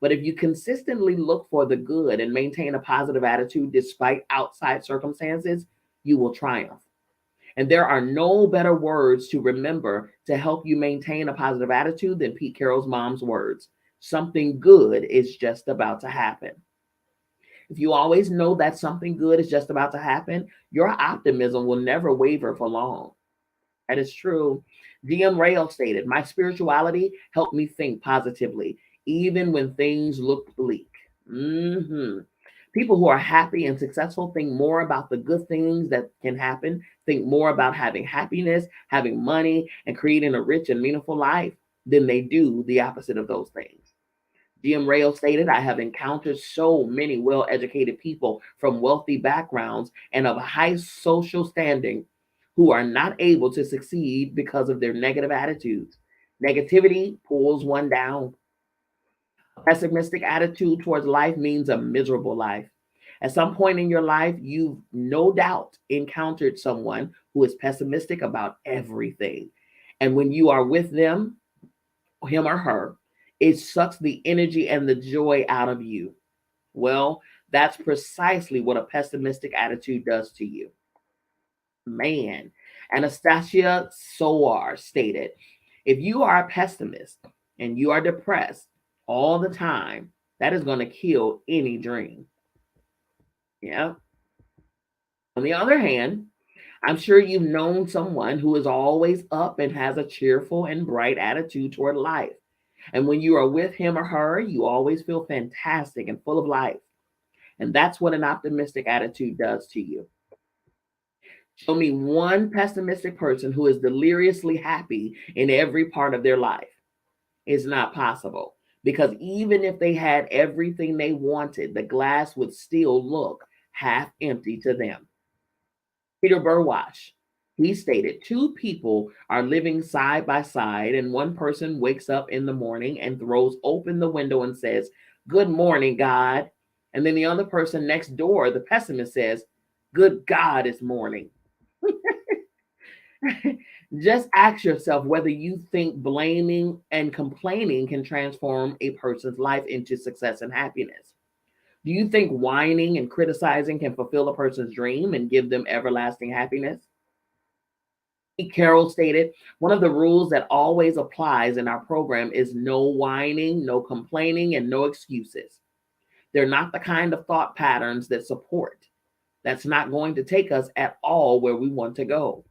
But if you consistently look for the good and maintain a positive attitude despite outside circumstances, you will triumph. And there are no better words to remember to help you maintain a positive attitude than Pete Carroll's mom's words. Something good is just about to happen. If you always know that something good is just about to happen, your optimism will never waver for long. That is true. DM Rail stated, my spirituality helped me think positively, even when things looked bleak. People who are happy and successful think more about the good things that can happen, think more about having happiness, having money, and creating a rich and meaningful life than they do the opposite of those things. GM Rail stated, I have encountered so many well educated people from wealthy backgrounds and of a high social standing who are not able to succeed because of their negative attitudes. Negativity pulls one down. A pessimistic attitude towards life means a miserable life. At some point in your life, you've no doubt encountered someone who is pessimistic about everything. And when you are with them, him or her, it sucks the energy and the joy out of you. Well, that's precisely what a pessimistic attitude does to you. Man, Anastasia Soar stated, if you are a pessimist and you are depressed all the time, that is going to kill any dream. Yeah. On the other hand, I'm sure you've known someone who is always up and has a cheerful and bright attitude toward life. And when you are with him or her, you always feel fantastic and full of life. And that's what an optimistic attitude does to you. Show me one pessimistic person who is deliriously happy in every part of their life. It's not possible, because even if they had everything they wanted, the glass would still look half empty to them. Peter Burwash, he stated, two people are living side by side, and one person wakes up in the morning and throws open the window and says, good morning, God. And then the other person next door, the pessimist, says, good God, it's morning. Just ask yourself whether you think blaming and complaining can transform a person's life into success and happiness. Do you think whining and criticizing can fulfill a person's dream and give them everlasting happiness? Carol stated, one of the rules that always applies in our program is no whining, no complaining, and no excuses. They're not the kind of thought patterns that support. That's not going to take us at all where we want to go.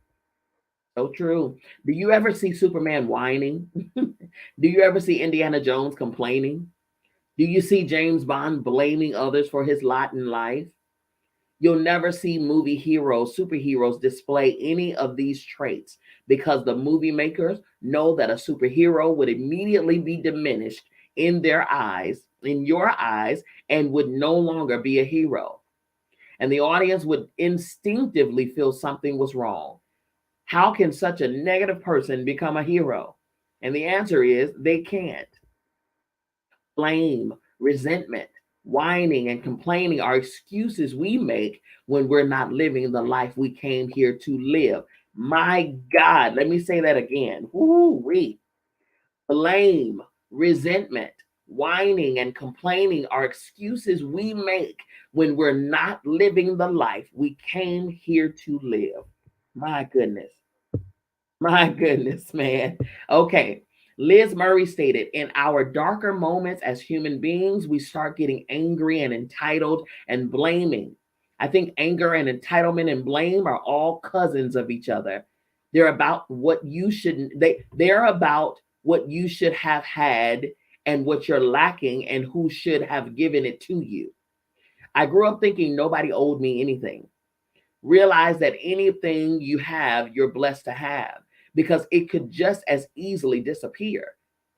So true. Do you ever see Superman whining? Do you ever see Indiana Jones complaining? Do you see James Bond blaming others for his lot in life? You'll never see movie heroes, superheroes display any of these traits because the movie makers know that a superhero would immediately be diminished in their eyes, in your eyes, and would no longer be a hero. And the audience would instinctively feel something was wrong. How can such a negative person become a hero? And the answer is they can't. Blame, resentment, whining, and complaining are excuses we make when we're not living the life we came here to live. My God, let me say that again. Woo-wee. Blame, resentment, whining, and complaining are excuses we make when we're not living the life we came here to live. My goodness. My goodness, man. Okay. Liz Murray stated, in our darker moments as human beings, we start getting angry and entitled and blaming. I think anger and entitlement and blame are all cousins of each other. They're about what you shouldn't, they're about what you should have had and what you're lacking and who should have given it to you. I grew up thinking nobody owed me anything. Realize that anything you have, you're blessed to have because it could just as easily disappear.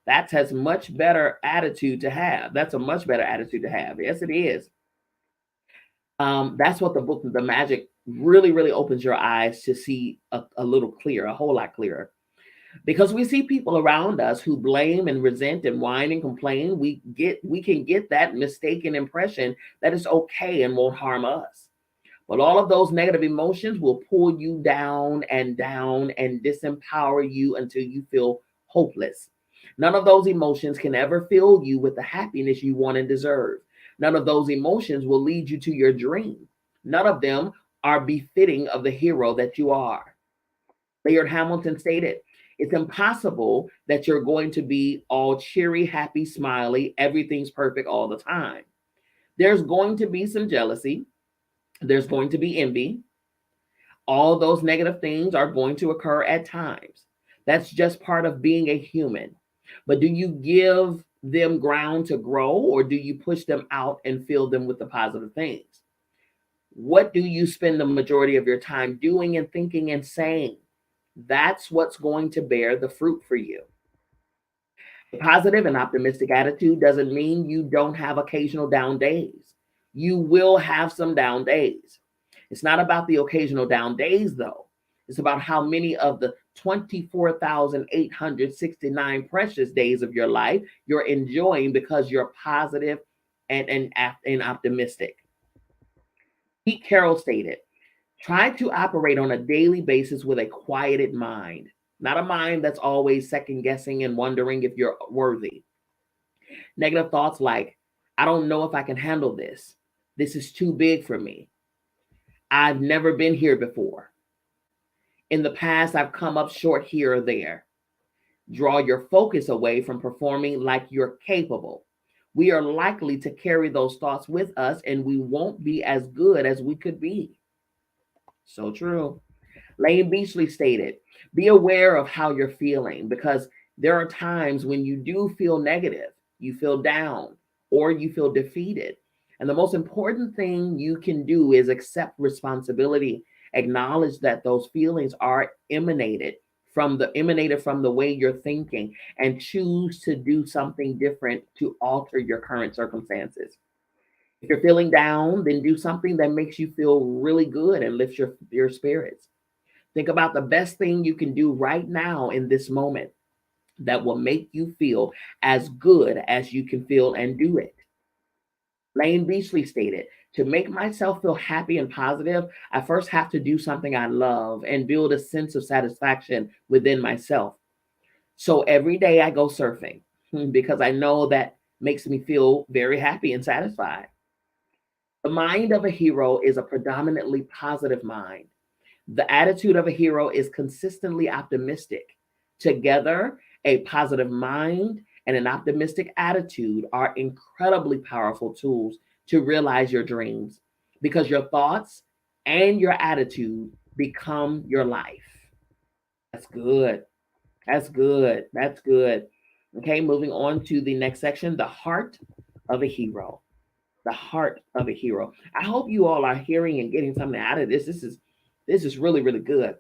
That's a much better attitude to have. That's a much better attitude to have. Yes, it is. That's what the book, The Magic, really, really opens your eyes to see a little clearer, a whole lot clearer. Because we see people around us who blame and resent and whine and complain, we can get that mistaken impression that it's okay and won't harm us. But all of those negative emotions will pull you down and disempower you until you feel hopeless. None of those emotions can ever fill you with the happiness you want and deserve. None of those emotions will lead you to your dream. None of them are befitting of the hero that you are. Laird Hamilton stated, it's impossible that you're going to be all cheery, happy, smiley, everything's perfect all the time. There's going to be some jealousy. There's going to be envy. All those negative things are going to occur at times. That's just part of being a human. But do you give them ground to grow or do you push them out and fill them with the positive things? What do you spend the majority of your time doing and thinking and saying? That's what's going to bear the fruit for you. A positive and optimistic attitude doesn't mean you don't have occasional down days. You will have some down days. It's not about the occasional down days, though. It's about how many of the 24,869 precious days of your life you're enjoying because you're positive and optimistic. Pete Carroll stated, try to operate on a daily basis with a quieted mind, not a mind that's always second guessing and wondering if you're worthy. Negative thoughts like, I don't know if I can handle this. This is too big for me. I've never been here before. In the past, I've come up short here or there. Draw your focus away from performing like you're capable. We are likely to carry those thoughts with us and we won't be as good as we could be. So true. Lane Beachley stated, be aware of how you're feeling because there are times when you do feel negative, you feel down, or you feel defeated. And the most important thing you can do is accept responsibility, acknowledge that those feelings are emanated from the way you're thinking, and choose to do something different to alter your current circumstances. If you're feeling down, then do something that makes you feel really good and lifts your spirits. Think about the best thing you can do right now in this moment that will make you feel as good as you can feel and do it. Lane Beachley stated, to make myself feel happy and positive, I first have to do something I love and build a sense of satisfaction within myself. So every day I go surfing because I know that makes me feel very happy and satisfied. The mind of a hero is a predominantly positive mind. The attitude of a hero is consistently optimistic. Together, a positive mind and an optimistic attitude are incredibly powerful tools to realize your dreams because your thoughts and your attitude become your life. That's good. That's good. That's good. Okay, moving on to the next section, the heart of a hero. The heart of a hero. I hope you all are hearing and getting something out of this. This is really, really good.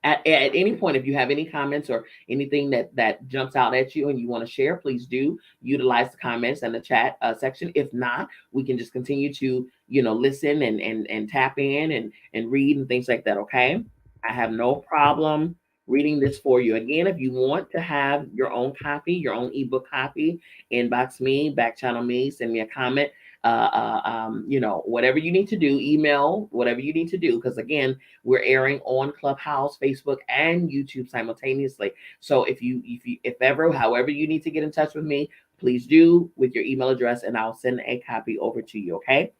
At any point, if you have any comments or anything that jumps out at you and you want to share, please do utilize the comments and the chat section. If not, we can just continue to listen and tap in and read and things like that. Okay, I have no problem reading this for you. Again, if you want to have your own copy, your own ebook copy, inbox me, back channel me, send me a comment. Whatever you need to do, email, whatever you need to do, because again, we're airing on Clubhouse, Facebook, and YouTube simultaneously. So if ever, however you need to get in touch with me, please do with your email address, and I'll send a copy over to you. Okay.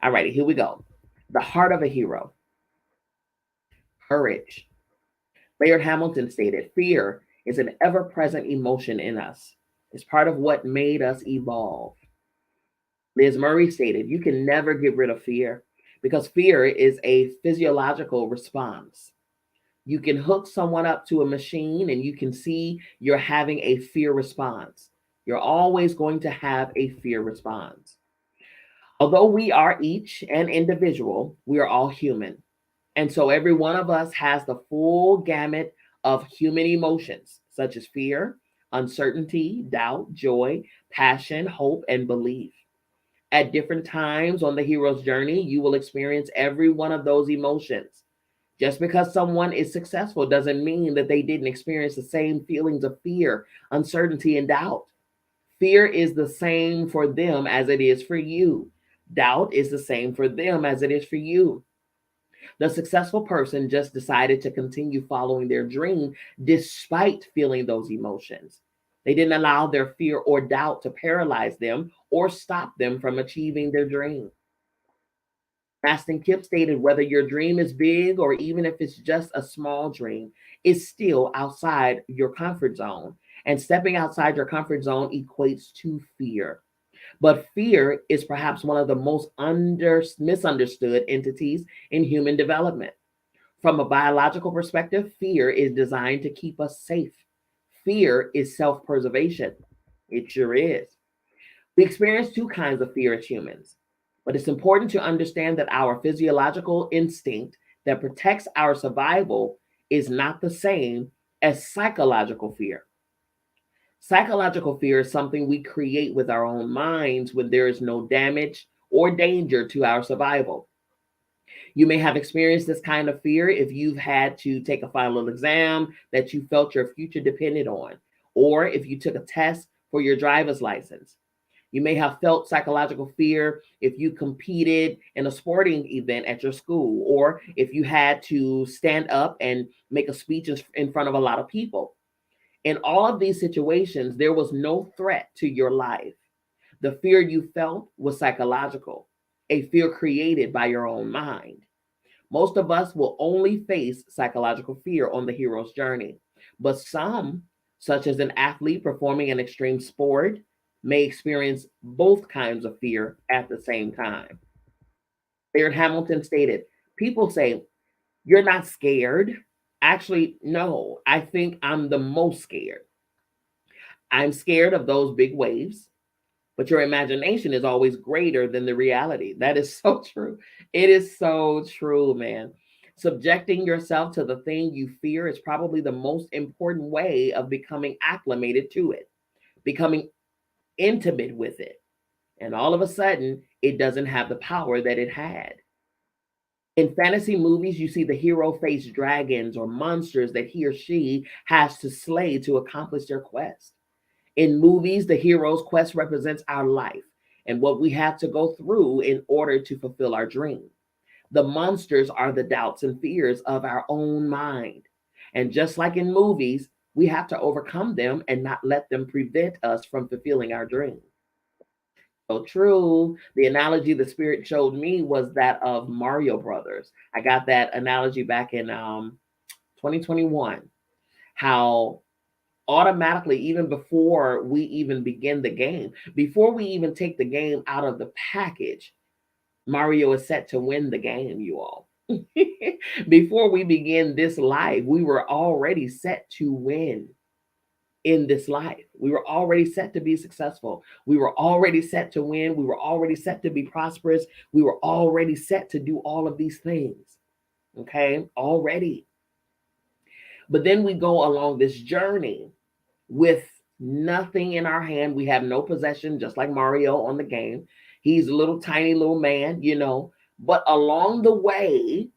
All righty, here we go. The heart of a hero. Courage. Laird Hamilton stated, fear is an ever-present emotion in us. It's part of what made us evolve. Liz Murray stated, you can never get rid of fear because fear is a physiological response. You can hook someone up to a machine and you can see you're having a fear response. You're always going to have a fear response. Although we are each an individual, we are all human. And so every one of us has the full gamut of human emotions, such as fear, uncertainty, doubt, joy, passion, hope, and belief. At different times on the hero's journey, you will experience every one of those emotions. Just because someone is successful doesn't mean that they didn't experience the same feelings of fear, uncertainty, and doubt. Fear is the same for them as it is for you. Doubt is the same for them as it is for you. The successful person just decided to continue following their dream despite feeling those emotions. They didn't allow their fear or doubt to paralyze them or stop them from achieving their dream. Maston Kipp stated, whether your dream is big or even if it's just a small dream, it's still outside your comfort zone. And stepping outside your comfort zone equates to fear. But fear is perhaps one of the most misunderstood entities in human development. From a biological perspective, fear is designed to keep us safe. Fear is self preservation. It sure is. We experience two kinds of fear as humans, but it's important to understand that our physiological instinct that protects our survival is not the same as psychological fear. Psychological fear is something we create with our own minds when there is no damage or danger to our survival. You may have experienced this kind of fear if you've had to take a final exam that you felt your future depended on, or if you took a test for your driver's license. You may have felt psychological fear if you competed in a sporting event at your school, or if you had to stand up and make a speech in front of a lot of people. In all of these situations, there was no threat to your life. The fear you felt was psychological, a fear created by your own mind. Most of us will only face psychological fear on the hero's journey, but some, such as an athlete performing an extreme sport, may experience both kinds of fear at the same time. Laird Hamilton stated, people say, you're not scared. Actually, no, I think I'm the most scared. I'm scared of those big waves, but your imagination is always greater than the reality. That is so true. It is so true, man. Subjecting yourself to the thing you fear is probably the most important way of becoming acclimated to it, becoming intimate with it. And all of a sudden, it doesn't have the power that it had. In fantasy movies, you see the hero face dragons or monsters that he or she has to slay to accomplish their quest. In movies, the hero's quest represents our life and what we have to go through in order to fulfill our dream. The monsters are the doubts and fears of our own mind. And just like in movies, we have to overcome them and not let them prevent us from fulfilling our dream. So true. The analogy the spirit showed me was that of Mario Brothers. I got that analogy back in 2021. How automatically, even before we even begin the game, before we even take the game out of the package, Mario is set to win the game, you all. Before we begin this life, we were already set to win in this life. We were already set to be successful. We were already set to win. We were already set to be prosperous. We were already set to do all of these things. Okay, already. But then we go along this journey with nothing in our hand. We have no possession, just like Mario on the game. He's a little tiny little man, But along the way,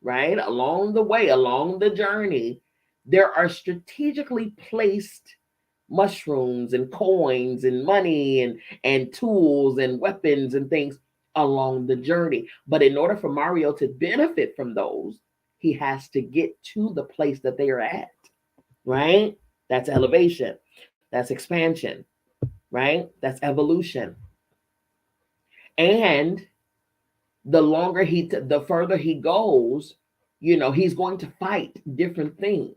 right? Along the journey, there are strategically placed mushrooms and coins and money and tools and weapons and things along the journey. But in order for Mario to benefit from those, he has to get to the place that they are at, right? That's elevation. That's expansion, right? That's evolution. And the further he goes, he's going to fight different things.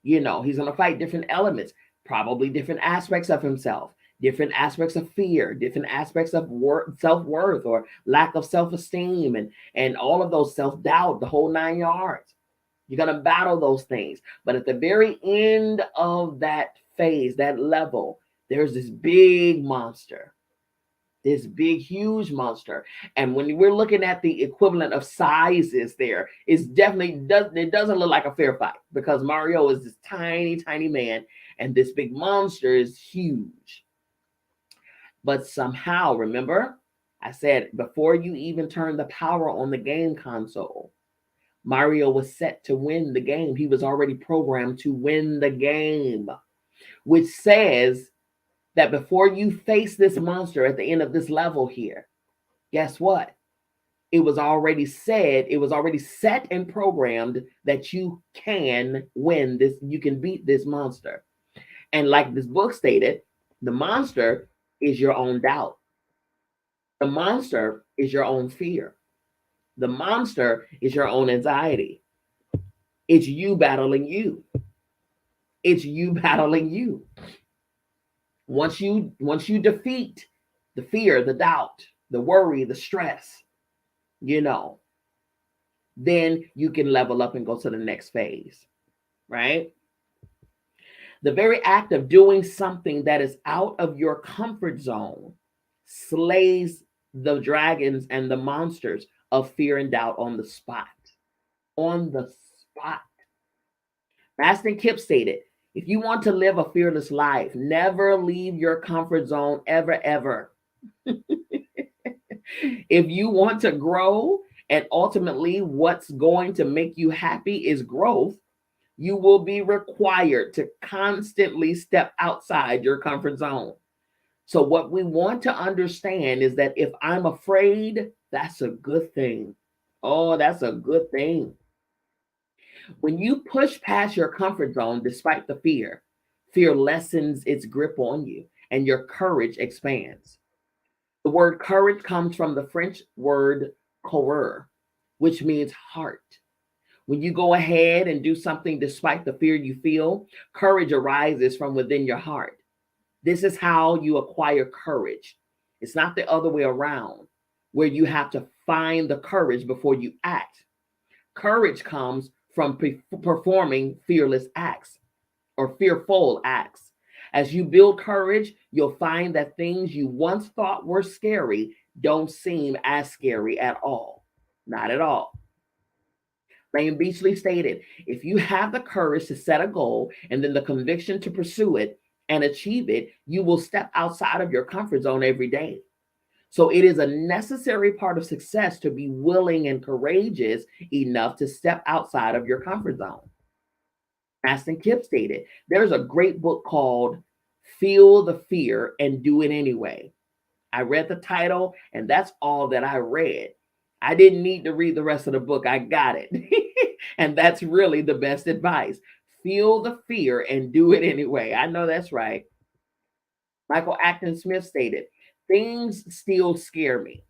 He's going to fight different elements, probably different aspects of himself, different aspects of fear, different aspects of self-worth or lack of self-esteem, and all of those self-doubt, the whole 9 yards. You're going to battle those things. But at the very end of that phase, that level, there's this big monster, this big, huge monster. And when we're looking at the equivalent of sizes there, it doesn't look like a fair fight, because Mario is this tiny, tiny man, and this big monster is huge. But somehow, remember, I said before you even turn the power on the game console, Mario was set to win the game. He was already programmed to win the game, which says that before you face this monster at the end of this level here, guess what? It was already set and programmed that you can win this, you can beat this monster. And like this book stated, the monster is your own doubt. The monster is your own fear. The monster is your own anxiety. It's you battling you. It's you battling you. Once you defeat the fear, the doubt, the worry, the stress, then you can level up and go to the next phase, right? The very act of doing something that is out of your comfort zone slays the dragons and the monsters of fear and doubt on the spot. On the spot. Master Kip stated, if you want to live a fearless life, never leave your comfort zone ever, ever. If you want to grow, and ultimately what's going to make you happy is growth, you will be required to constantly step outside your comfort zone. So what we want to understand is that if I'm afraid, that's a good thing. Oh, that's a good thing. When you push past your comfort zone, despite the fear lessens its grip on you and your courage expands. The word courage comes from the French word coureur, which means heart. When you go ahead and do something despite the fear you feel, courage arises from within your heart. This is how you acquire courage. It's not the other way around, where you have to find the courage before you act. Courage comes from performing fearless acts or fearful acts. As you build courage, you'll find that things you once thought were scary don't seem as scary at all. Not at all. Lane Beachley stated, if you have the courage to set a goal and then the conviction to pursue it and achieve it, you will step outside of your comfort zone every day. So it is a necessary part of success to be willing and courageous enough to step outside of your comfort zone. Aston Kip stated, there's a great book called Feel the Fear and Do It Anyway. I read the title and that's all that I read. I didn't need to read the rest of the book. I got it. And that's really the best advice. Feel the fear and do it anyway. I know that's right. Michael Acton Smith stated, Things still scare me.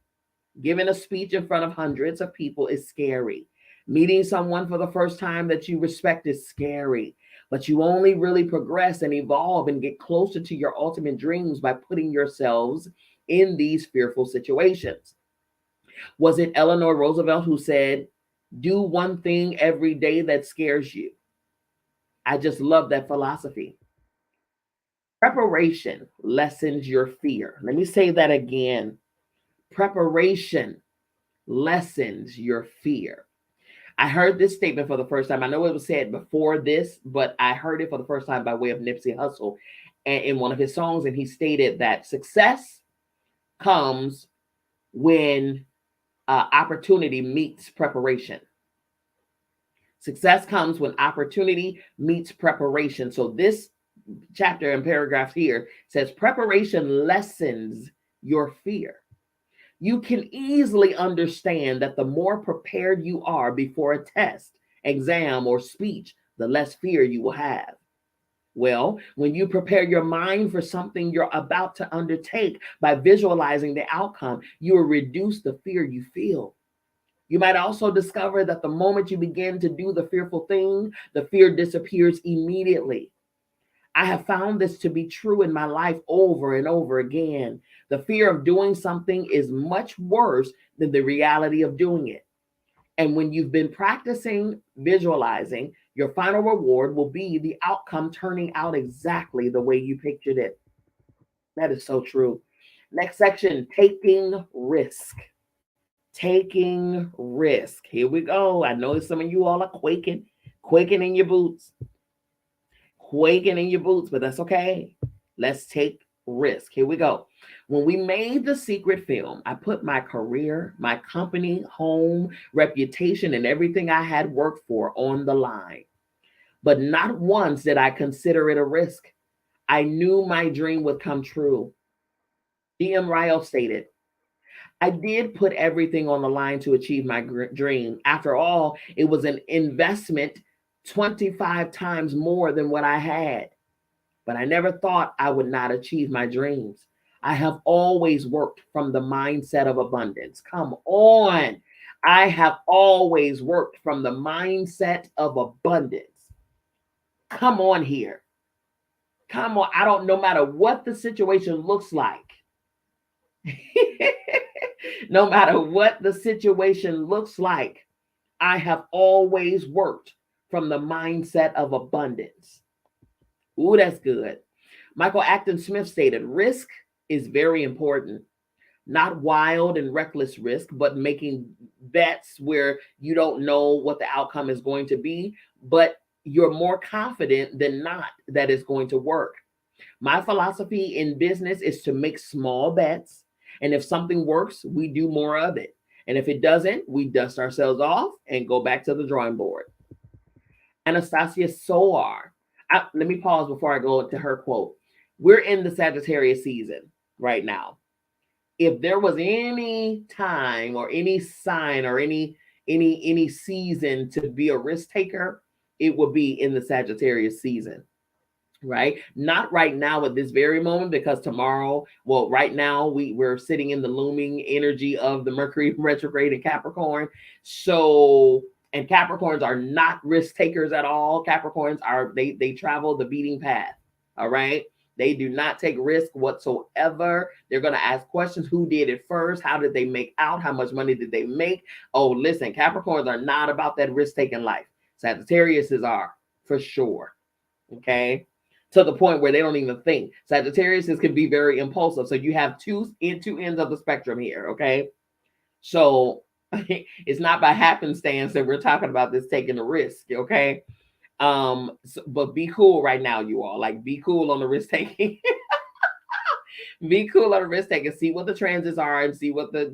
Giving a speech in front of hundreds of people is scary. Meeting someone for the first time that you respect is scary. But you only really progress and evolve and get closer to your ultimate dreams by putting yourselves in these fearful situations. Was it Eleanor Roosevelt who said, do one thing every day that scares you? I just love that philosophy. Preparation lessens your fear. Let me say that again. Preparation lessens your fear. I heard this statement for the first time. I know it was said before this, but I heard it for the first time by way of Nipsey Hussle and in one of his songs. And he stated that success comes when opportunity meets preparation. Success comes when opportunity meets preparation. So this chapter and paragraph here says preparation lessens your fear. You can easily understand that the more prepared you are before a test, exam, or speech, the less fear you will have. Well, when you prepare your mind for something you're about to undertake by visualizing the outcome, you will reduce the fear you feel. You might also discover that the moment you begin to do the fearful thing, the fear disappears immediately. I have found this to be true in my life over and over again. The fear of doing something is much worse than the reality of doing it. And when you've been practicing visualizing, your final reward will be the outcome turning out exactly the way you pictured it. That is so true. Next section, taking risk. Taking risk. Here we go. I know some of you all are quaking in your boots. Quaking in your boots, but that's okay. Let's take risk. Here we go. When we made The Secret film, I put my career, my company, home, reputation, and everything I had worked for on the line. But not once did I consider it a risk. I knew my dream would come true. D.M. Ryle stated, I did put everything on the line to achieve my dream. After all, it was an investment 25 times more than what I had. But I never thought I would not achieve my dreams. I have always worked from the mindset of abundance. Come on. I have always worked from the mindset of abundance. Come on here. Come on. I don't, no matter what the situation looks like. No matter what the situation looks like, I have always worked from the mindset of abundance. Ooh, that's good. Michael Acton Smith stated, risk is very important. Not wild and reckless risk, but making bets where you don't know what the outcome is going to be, but you're more confident than not that it's going to work. My philosophy in business is to make small bets. And if something works, we do more of it. And if it doesn't, we dust ourselves off and go back to the drawing board. Anastasia Soar. Let me pause before I go to her quote. We're in the Sagittarius season right now. If there was any time or any sign or any season to be a risk taker, it would be in the Sagittarius season. Right? Not right now at this very moment, because tomorrow, well, right now we're sitting in the looming energy of the Mercury retrograde in Capricorn. So, and Capricorns are not risk takers at all. Capricorns are, they travel the beating path. All right. They do not take risk whatsoever. They're going to ask questions. Who did it first? How did they make out? How much money did they make? Oh, listen, Capricorns are not about that risk-taking life. Sagittariuses are, for sure. Okay. To the point where they don't even think. Sagittariuses can be very impulsive. So you have two ends of the spectrum here. Okay. So it's not by happenstance that we're talking about this taking a risk. Okay. But be cool right now, you all. Like, be cool on the risk taking. Be cool on the risk taking. See what the transits are and see what the,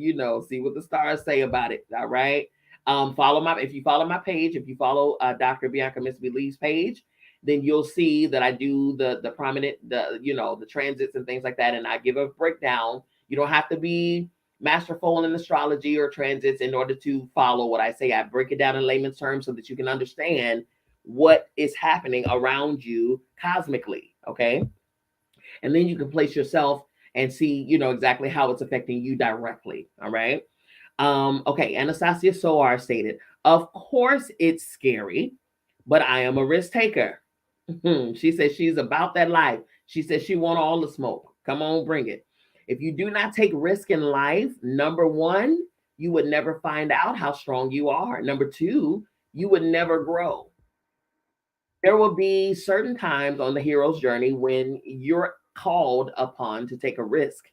see what the stars say about it. All right. If you follow my page, if you follow Dr. Bianca Miss Lee's page, then you'll see that I do the prominent, the transits and things like that. And I give a breakdown. You don't have to be masterful in astrology or transits in order to follow what I say. I break it down in layman's terms so that you can understand what is happening around you cosmically. Okay. And then you can place yourself and see, exactly how it's affecting you directly. All right. Okay, Anastasia Soar stated, of course it's scary, but I am a risk taker. She says she's about that life. She says she want all the smoke. Come on, bring it. If you do not take risk in life, number one, you would never find out how strong you are. Number two, you would never grow. There will be certain times on the hero's journey when you're called upon to take a risk.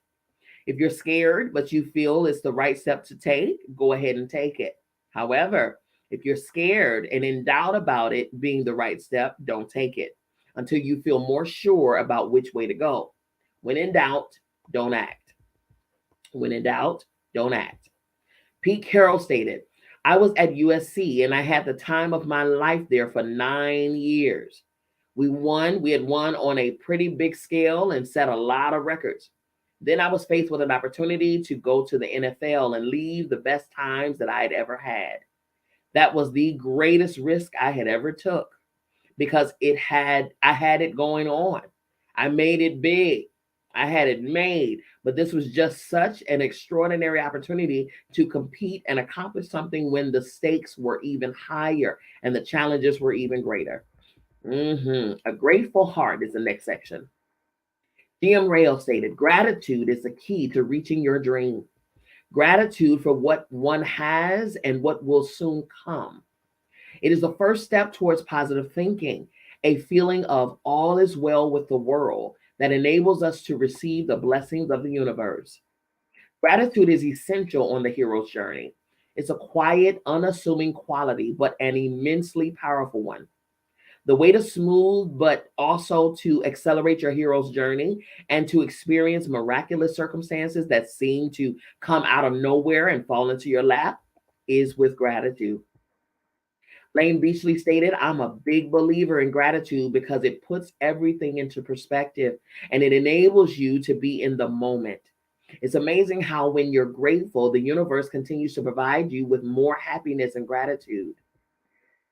If you're scared, but you feel it's the right step to take, go ahead and take it. However, if you're scared and in doubt about it being the right step, don't take it until you feel more sure about which way to go. When in doubt, don't act. When in doubt, don't act. Pete Carroll stated, I was at USC and I had the time of my life there for 9 years. We had won on a pretty big scale and set a lot of records. Then I was faced with an opportunity to go to the NFL and leave the best times that I had ever had. That was the greatest risk I had ever took because I had it going on. I made it big. I had it made, but this was just such an extraordinary opportunity to compete and accomplish something when the stakes were even higher and the challenges were even greater. A grateful heart is the next section. GM Rail stated, gratitude is the key to reaching your dream. Gratitude for what one has and what will soon come. It is the first step towards positive thinking, a feeling of all is well with the world that enables us to receive the blessings of the universe. Gratitude is essential on the hero's journey. It's a quiet, unassuming quality, but an immensely powerful one. The way to smooth, but also to accelerate your hero's journey and to experience miraculous circumstances that seem to come out of nowhere and fall into your lap is with gratitude. Lane Beachley stated, I'm a big believer in gratitude because it puts everything into perspective and it enables you to be in the moment. It's amazing how, when you're grateful, the universe continues to provide you with more happiness and gratitude.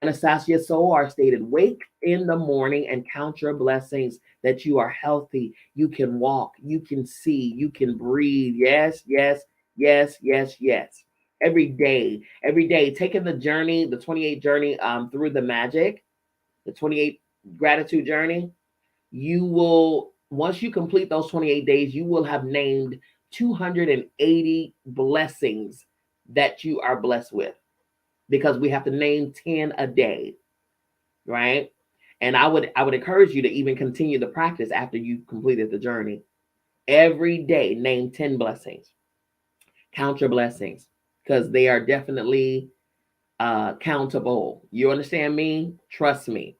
Anastasia Soar stated, wake in the morning and count your blessings that you are healthy, you can walk, you can see, you can breathe. Yes, yes, yes, yes, yes. Every day, taking the journey, the 28 journey through the magic, the 28 gratitude journey, you will, once you complete those 28 days, you will have named 280 blessings that you are blessed with, because we have to name 10 a day, right? And I would encourage you to even continue the practice after you completed the journey. Every day, name 10 blessings. Count your blessings because they are definitely countable. You understand me? Trust me.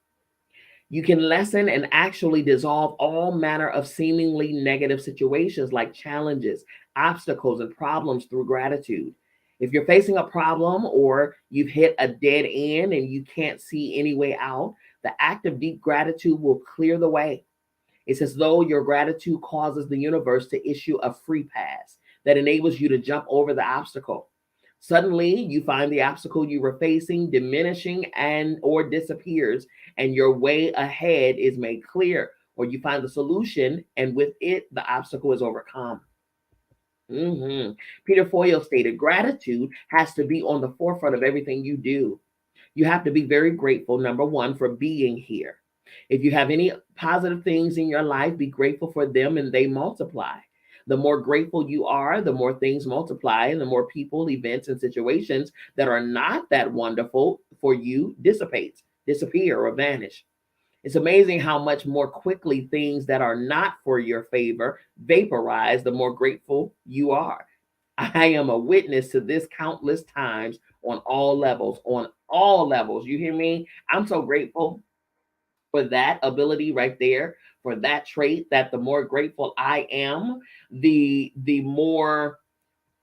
You can lessen and actually dissolve all manner of seemingly negative situations like challenges, obstacles, and problems through gratitude. If you're facing a problem or you've hit a dead end and you can't see any way out, the act of deep gratitude will clear the way. It's as though your gratitude causes the universe to issue a free pass that enables you to jump over the obstacle. Suddenly, you find the obstacle you were facing diminishing and or disappears, and your way ahead is made clear, or you find the solution, and with it, the obstacle is overcome. Peter Foyle stated, gratitude has to be on the forefront of everything you do. You have to be very grateful, number one, for being here. If you have any positive things in your life, be grateful for them and they multiply. The more grateful you are, the more things multiply, and the more people, events, and situations that are not that wonderful for you disappear, or vanish. It's amazing how much more quickly things that are not for your favor vaporize the more grateful you are. I am a witness to this countless times on all levels, on all levels. You hear me? I'm so grateful for that ability right there, for that trait, that the more grateful I am, the more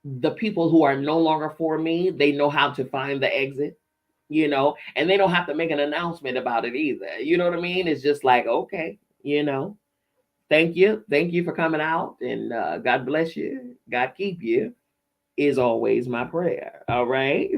the people who are no longer for me, they know how to find the exit, and they don't have to make an announcement about it either. You know what I mean? It's just like, okay, thank you. Thank you for coming out, and God bless you. God keep you is always my prayer. All right.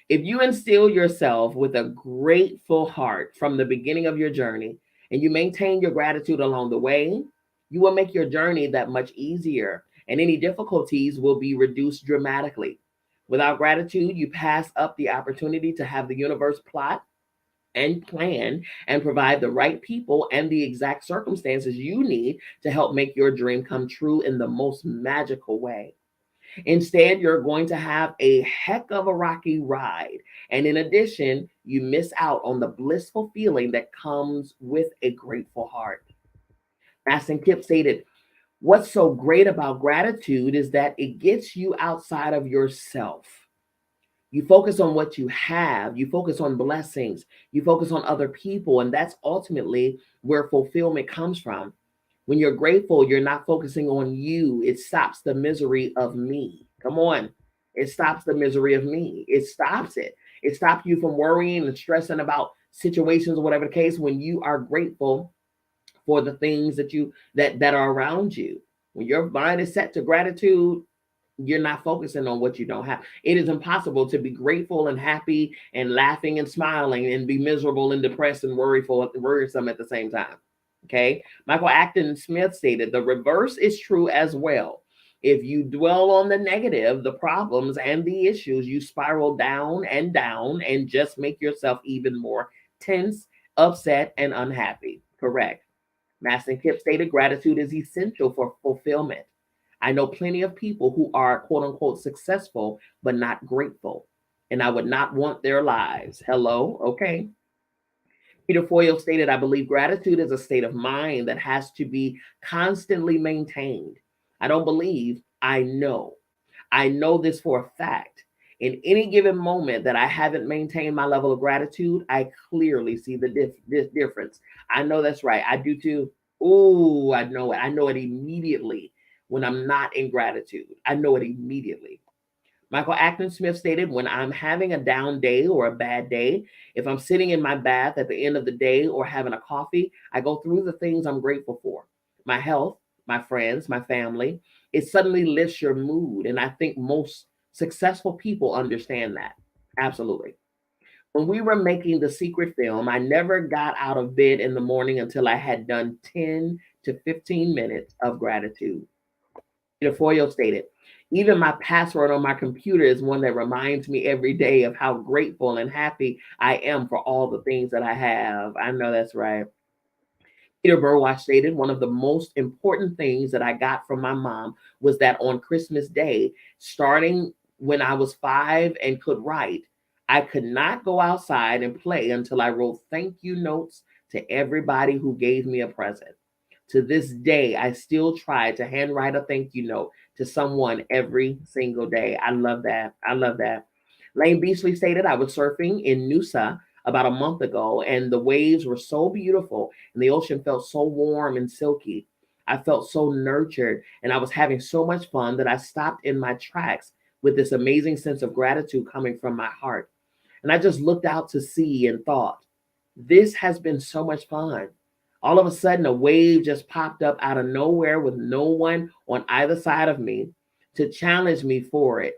If you instill yourself with a grateful heart from the beginning of your journey, and you maintain your gratitude along the way, you will make your journey that much easier, and any difficulties will be reduced dramatically. Without gratitude, you pass up the opportunity to have the universe plot and plan and provide the right people and the exact circumstances you need to help make your dream come true in the most magical way. Instead, you're going to have a heck of a rocky ride. And in addition, you miss out on the blissful feeling that comes with a grateful heart. Maston Kip stated, what's so great about gratitude is that it gets you outside of yourself. You focus on what you have, you focus on blessings, you focus on other people, and that's ultimately where fulfillment comes from. When you're grateful, you're not focusing on you. It stops the misery of me. Come on. It stops the misery of me. It stops it. It stops you from worrying and stressing about situations or whatever the case when you are grateful for the things that are around you. When your mind is set to gratitude, you're not focusing on what you don't have. It is impossible to be grateful and happy and laughing and smiling and be miserable and depressed and worrisome at the same time. Okay. Michael Acton Smith stated the reverse is true as well. If you dwell on the negative, the problems and the issues, you spiral down and just make yourself even more tense, upset, and unhappy. Correct. Maston Kip stated gratitude is essential for fulfillment. I know plenty of people who are quote unquote successful, but not grateful. And I would not want their lives. Hello? Okay. Peter Foyle stated, I believe gratitude is a state of mind that has to be constantly maintained. I don't believe, I know. I know this for a fact. In any given moment that I haven't maintained my level of gratitude, I clearly see this difference. I know that's right. I do too. Oh, I know it. I know it immediately when I'm not in gratitude. I know it immediately. Michael Acton Smith stated, when I'm having a down day or a bad day, if I'm sitting in my bath at the end of the day or having a coffee, I go through the things I'm grateful for. My health, my friends, my family. It suddenly lifts your mood. And I think most successful people understand that. Absolutely. When we were making the secret film, I never got out of bed in the morning until I had done 10 to 15 minutes of gratitude. Peter Foyle stated, even my password on my computer is one that reminds me every day of how grateful and happy I am for all the things that I have. I know that's right. Peter Burwash stated, one of the most important things that I got from my mom was that on Christmas Day, starting when I was 5 and could write, I could not go outside and play until I wrote thank you notes to everybody who gave me a present. To this day, I still try to handwrite a thank you note to someone every single day. I love that. I love that. Lane Beasley stated, I was surfing in Noosa about a month ago, and the waves were so beautiful, and the ocean felt so warm and silky. I felt so nurtured, and I was having so much fun that I stopped in my tracks with this amazing sense of gratitude coming from my heart. And I just looked out to sea and thought, this has been so much fun. All of a sudden, a wave just popped up out of nowhere with no one on either side of me to challenge me for it.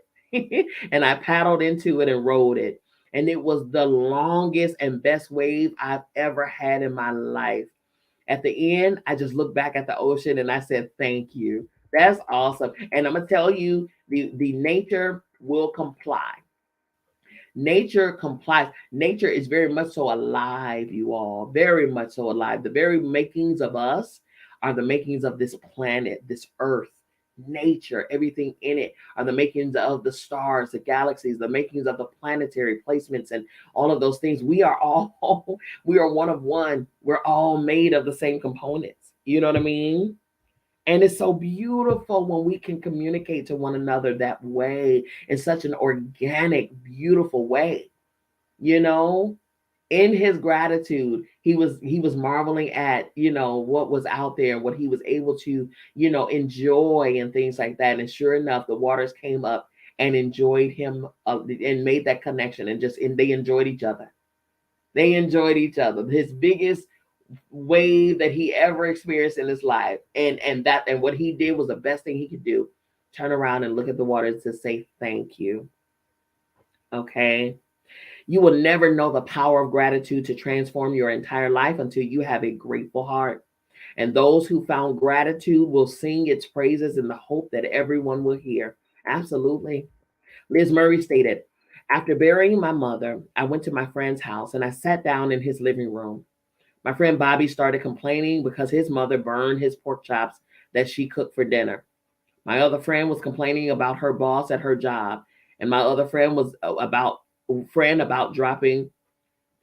And I paddled into it and rode it. And it was the longest and best wave I've ever had in my life. At the end, I just looked back at the ocean and I said, thank you. That's awesome. And I'm going to tell you, the nature will comply. Nature complies. Nature is very much so alive, you all, very much so alive. The very makings of us are the makings of this planet, this earth. Nature, everything in it are the makings of the stars, the galaxies, the makings of the planetary placements, and all of those things. We are all, we are one of one. We're all made of the same components. You know what I mean? And it's so beautiful when we can communicate to one another that way, in such an organic, beautiful way. You know, in his gratitude, he was marveling at, what was out there, what he was able to, enjoy and things like that. And sure enough, the waters came up and enjoyed him, and made that connection, and they enjoyed each other. They enjoyed each other. His biggest wave that he ever experienced in his life. And what he did was the best thing he could do. Turn around and look at the water to say thank you. Okay. You will never know the power of gratitude to transform your entire life until you have a grateful heart. And those who found gratitude will sing its praises in the hope that everyone will hear. Absolutely. Liz Murray stated, after burying my mother, I went to my friend's house and I sat down in his living room. My friend Bobby started complaining because his mother burned his pork chops that she cooked for dinner. My other friend was complaining about her boss at her job, and my other friend was about dropping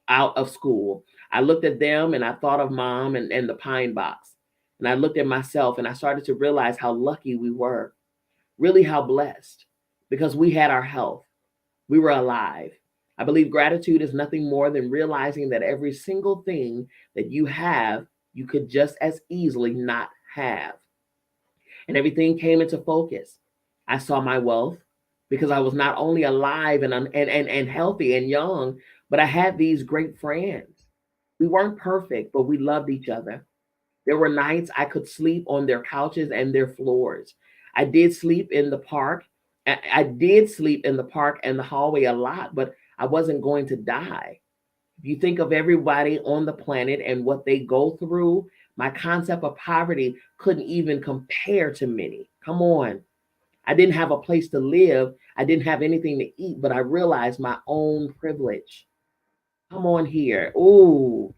out of school. I looked at them and I thought of mom and the pine box. And I looked at myself and I started to realize how lucky we were, really how blessed, because we had our health. We were alive. I believe gratitude is nothing more than realizing that every single thing that you have, you could just as easily not have. And everything came into focus. I saw my wealth because I was not only alive and healthy and young, but I had these great friends. We weren't perfect, but we loved each other. There were nights I could sleep on their couches and their floors. I did sleep in the park. I did sleep in the park and the hallway a lot, but I wasn't going to die. If you think of everybody on the planet and what they go through, my concept of poverty couldn't even compare to many. Come on. I didn't have a place to live. I didn't have anything to eat, but I realized my own privilege. Come on here. Ooh,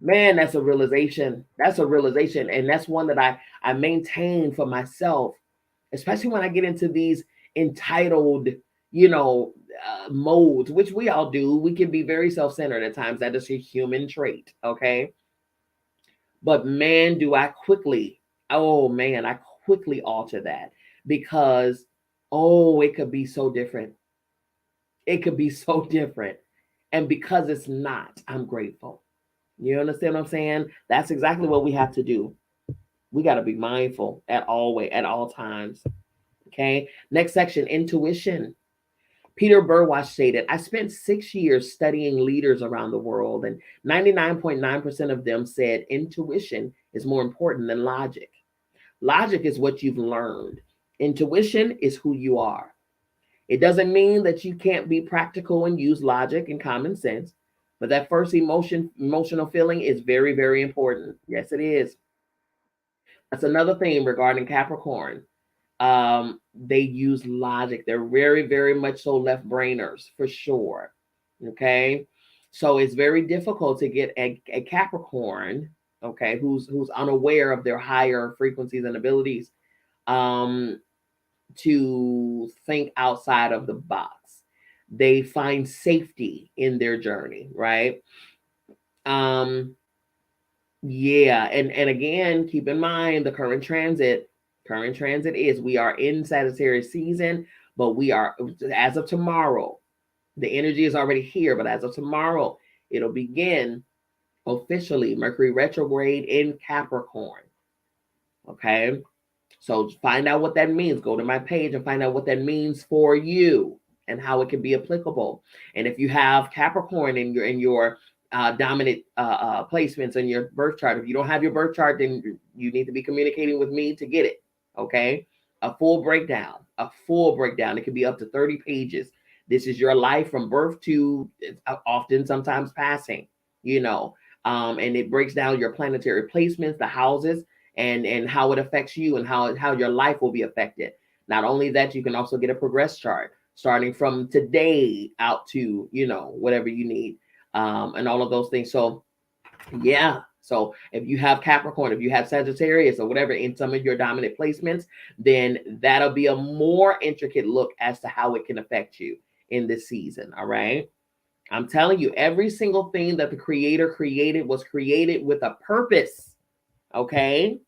man, that's a realization. That's a realization. And that's one that I maintain for myself, especially when I get into these entitled, modes, which we all do. We can be very self-centered at times. That is a human trait. Okay. But man, I quickly alter that because, it could be so different. It could be so different. And because it's not, I'm grateful. You understand what I'm saying? That's exactly what we have to do. We got to be mindful at all times. Okay. Next section, intuition. Peter Burwash stated, I spent 6 years studying leaders around the world, and 99.9% of them said intuition is more important than logic. Logic is what you've learned. Intuition is who you are. It doesn't mean that you can't be practical and use logic and common sense, but that first emotional feeling is very, very important. Yes, it is. That's another thing regarding Capricorn. They use logic. They're very, very much so left brainers for sure. Okay. So it's very difficult to get a Capricorn, okay, who's unaware of their higher frequencies and abilities, um, to think outside of the box. They find safety in their journey, right? Um, yeah, and again, keep in mind the current transit. Current transit is we are in Sagittarius season, but we are, as of tomorrow, the energy is already here, but as of tomorrow, it'll begin officially Mercury retrograde in Capricorn. Okay. So find out what that means. Go to my page and find out what that means for you and how it can be applicable. And if you have Capricorn in your dominant placements in your birth chart, if you don't have your birth chart, then you need to be communicating with me to get it. Okay, a full breakdown. A full breakdown. It can be up to 30 pages. This is your life from birth to often sometimes passing. And it breaks down your planetary placements, the houses, and how it affects you and how your life will be affected. Not only that, you can also get a progress chart starting from today out to whatever you need, and all of those things. So yeah, so if you have Capricorn, if you have Sagittarius or whatever in some of your dominant placements, then that'll be a more intricate look as to how it can affect you in this season. All right, I'm telling you, every single thing that the creator created was created with a purpose. Okay,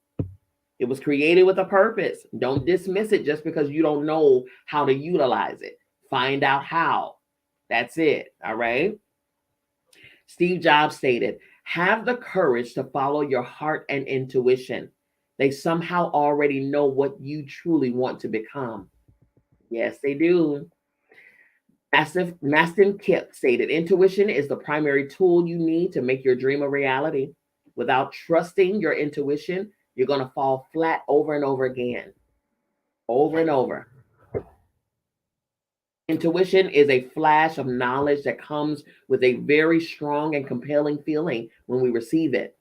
it was created with a purpose. Don't dismiss it just because you don't know how to utilize it. Find out how. That's it. All right. Steve Jobs stated, have the courage to follow your heart and intuition. They somehow already know what you truly want to become. Yes, they do. Mastin Kipp stated, intuition is the primary tool you need to make your dream a reality. Without trusting your intuition, you're going to fall flat over and over again. Over and over. Intuition is a flash of knowledge that comes with a very strong and compelling feeling when we receive it.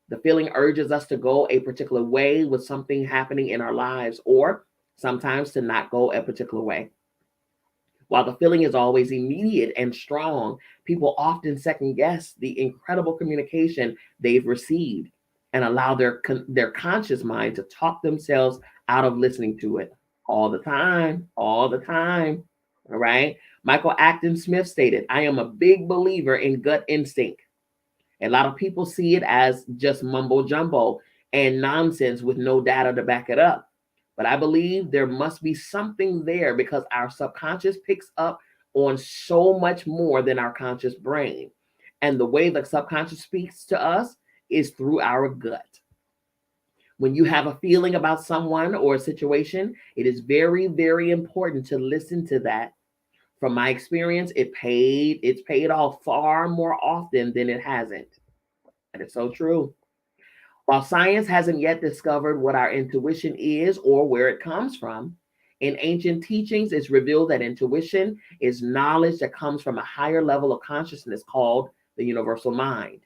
The feeling urges us to go a particular way with something happening in our lives, or sometimes to not go a particular way. While the feeling is always immediate and strong, people often second guess the incredible communication they've received and allow their conscious mind to talk themselves out of listening to it all the time, all the time. All right. Michael Acton Smith stated, I am a big believer in gut instinct. A lot of people see it as just mumbo jumbo and nonsense with no data to back it up. But I believe there must be something there because our subconscious picks up on so much more than our conscious brain. And the way the subconscious speaks to us is through our gut. When you have a feeling about someone or a situation, it is very, very important to listen to that. From my experience, it's paid off far more often than it hasn't. That is so true. While science hasn't yet discovered what our intuition is or where it comes from, in ancient teachings, it's revealed that intuition is knowledge that comes from a higher level of consciousness called the universal mind.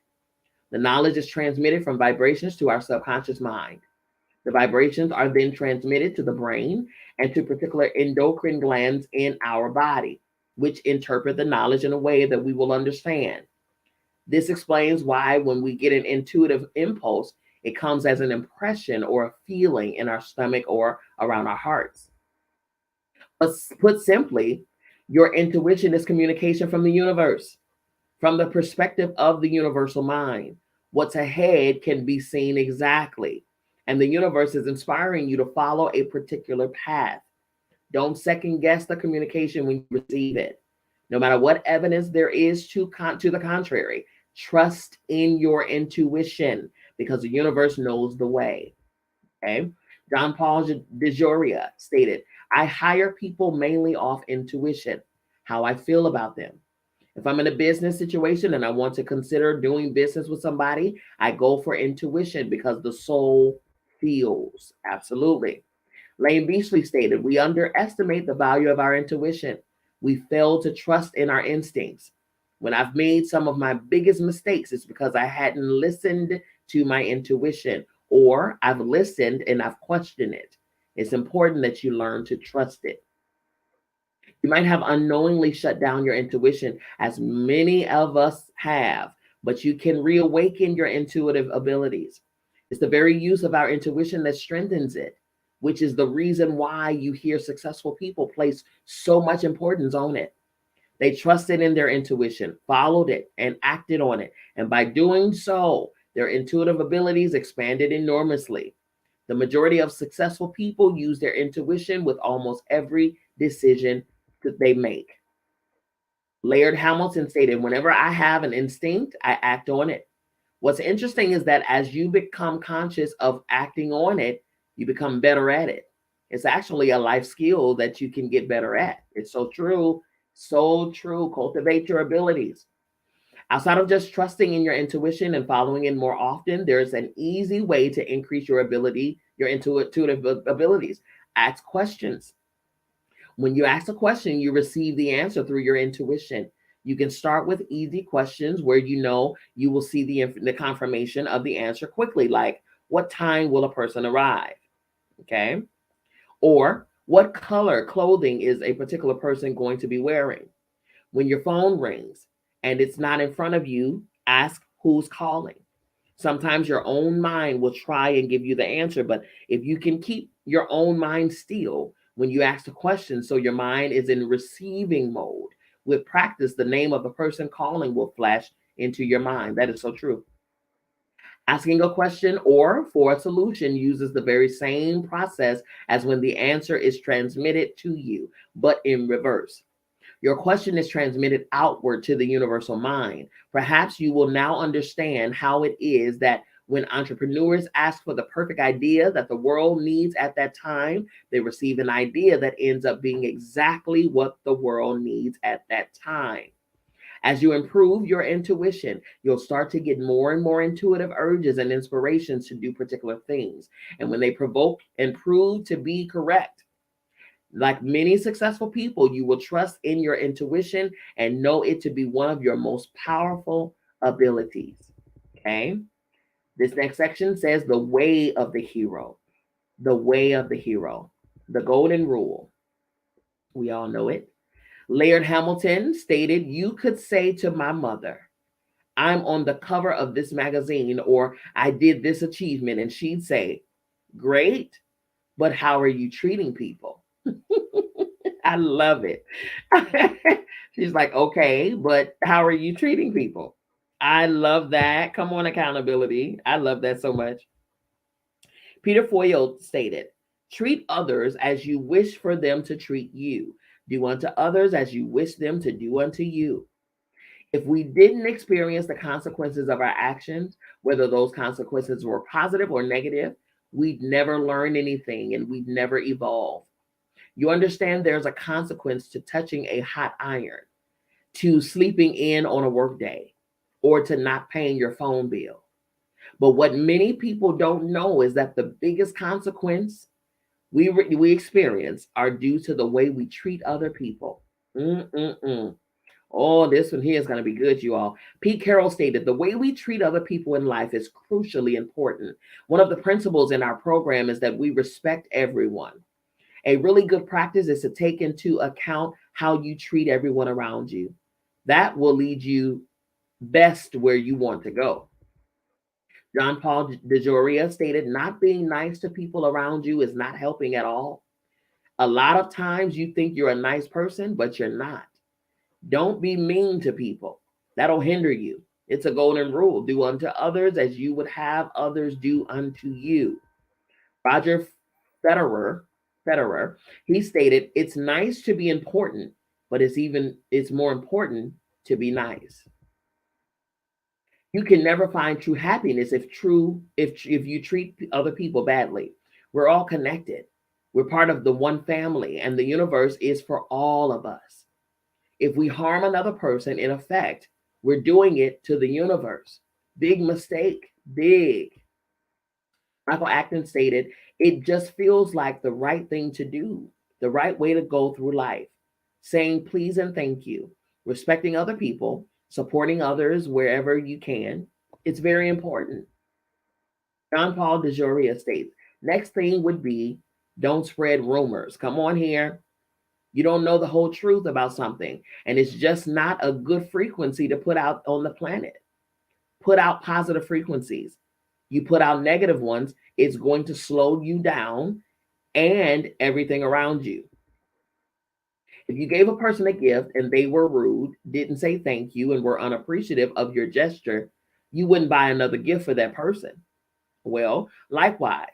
The knowledge is transmitted from vibrations to our subconscious mind. The vibrations are then transmitted to the brain and to particular endocrine glands in our body, which interpret the knowledge in a way that we will understand. This explains why when we get an intuitive impulse, it comes as an impression or a feeling in our stomach or around our hearts. But put simply, your intuition is communication from the universe, from the perspective of the universal mind. What's ahead can be seen exactly, and the universe is inspiring you to follow a particular path. Don't second guess the communication when you receive it. No matter what evidence there is to the contrary, trust in your intuition because the universe knows the way. Okay. John Paul DeJoria stated, I hire people mainly off intuition, how I feel about them. If I'm in a business situation and I want to consider doing business with somebody, I go for intuition because the soul feels. Absolutely. Lane Beachley stated, we underestimate the value of our intuition. We fail to trust in our instincts. When I've made some of my biggest mistakes, it's because I hadn't listened to my intuition, or I've listened and I've questioned it. It's important that you learn to trust it. You might have unknowingly shut down your intuition, as many of us have, but you can reawaken your intuitive abilities. It's the very use of our intuition that strengthens it, which is the reason why you hear successful people place so much importance on it. They trusted in their intuition, followed it, and acted on it. And by doing so, their intuitive abilities expanded enormously. The majority of successful people use their intuition with almost every decision that they make. Laird Hamilton stated, whenever I have an instinct, I act on it. What's interesting is that as you become conscious of acting on it, you become better at it. It's actually a life skill that you can get better at. It's so true. So true. Cultivate your abilities. Outside of just trusting in your intuition and following it more often, there's an easy way to increase your ability, your intuitive abilities. Ask questions. When you ask a question, you receive the answer through your intuition. You can start with easy questions where you know you will see the confirmation of the answer quickly, like what time will a person arrive? Okay. Or what color clothing is a particular person going to be wearing? When your phone rings and it's not in front of you, ask who's calling. Sometimes your own mind will try and give you the answer, but if you can keep your own mind still when you ask the question, so your mind is in receiving mode, with practice, the name of the person calling will flash into your mind. That is so true. Asking a question or for a solution uses the very same process as when the answer is transmitted to you, but in reverse. Your question is transmitted outward to the universal mind. Perhaps you will now understand how it is that when entrepreneurs ask for the perfect idea that the world needs at that time, they receive an idea that ends up being exactly what the world needs at that time. As you improve your intuition, you'll start to get more and more intuitive urges and inspirations to do particular things. And when they provoke and prove to be correct, Like many successful people, you will trust in your intuition and know it to be one of your most powerful abilities. Okay. This next section says the way of the hero. The way of the hero. The golden rule. We all know it. Laird Hamilton stated, "You could say to my mother, I'm on the cover of this magazine, or I did this achievement," and she'd say, "Great, but how are you treating people?" I love it. She's like, "Okay, but how are you treating people?" I love that. Come on, accountability. I love that so much. Peter Foyle stated, "Treat others as you wish for them to treat you. Do unto others as you wish them to do unto you." If we didn't experience the consequences of our actions, whether those consequences were positive or negative, we'd never learn anything and we'd never evolve. You understand there's a consequence to touching a hot iron, to sleeping in on a work day, or to not paying your phone bill. But what many people don't know is that the biggest consequence we experience are due to the way we treat other people. Mm-mm-mm. Oh, this one here is going to be good, you all. Pete Carroll stated, "The way we treat other people in life is crucially important. One of the principles in our program is that we respect everyone. A really good practice is to take into account how you treat everyone around you. That will lead you best where you want to go." John Paul DeJoria stated, "Not being nice to people around you is not helping at all. A lot of times you think you're a nice person, but you're not. Don't be mean to people. That'll hinder you. It's a golden rule. Do unto others as you would have others do unto you." Roger Federer, he stated, "It's nice to be important, but it's more important to be nice." You can never find true happiness if you treat other people badly. We're all connected. We're part of the one family, and the universe is for all of us. If we harm another person, in effect, we're doing it to the universe. Big mistake. Big. Michael Acton stated, "It just feels like the right thing to do, the right way to go through life. Saying please and thank you, respecting other people, supporting others wherever you can. It's very important." John Paul DeJoria states, "Next thing would be don't spread rumors." Come on here. You don't know the whole truth about something, and it's just not a good frequency to put out on the planet. Put out positive frequencies. You put out negative ones, it's going to slow you down and everything around you. If you gave a person a gift and they were rude, didn't say thank you, and were unappreciative of your gesture, you wouldn't buy another gift for that person. Well, likewise,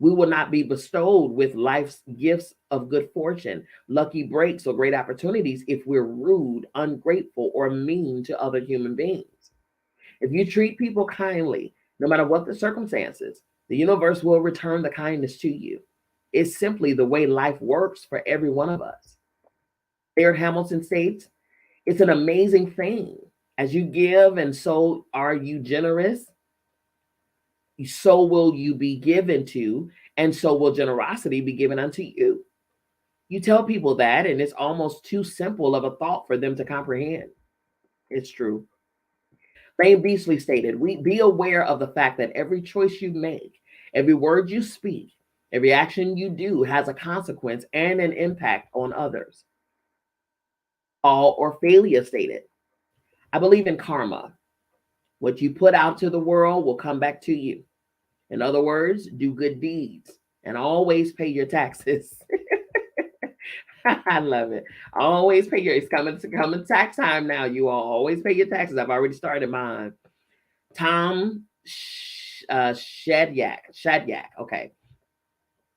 we will not be bestowed with life's gifts of good fortune, lucky breaks, or great opportunities if we're rude, ungrateful, or mean to other human beings. If you treat people kindly, no matter what the circumstances, the universe will return the kindness to you. It's simply the way life works for every one of us. Laird Hamilton states, "It's an amazing thing. As you give and so are you generous, so will you be given to, and so will generosity be given unto you." You tell people that, and it's almost too simple of a thought for them to comprehend. It's true. Lane Beasley stated, "We be aware of the fact that every choice you make, every word you speak, every action you do has a consequence and an impact on others." Paul Orphalia stated, "I believe in karma. What you put out to the world will come back to you. In other words, do good deeds and always pay your taxes." I love it. Always pay your, it's coming tax time now. You all always pay your taxes. I've already started mine. Tom Shadyac. Okay.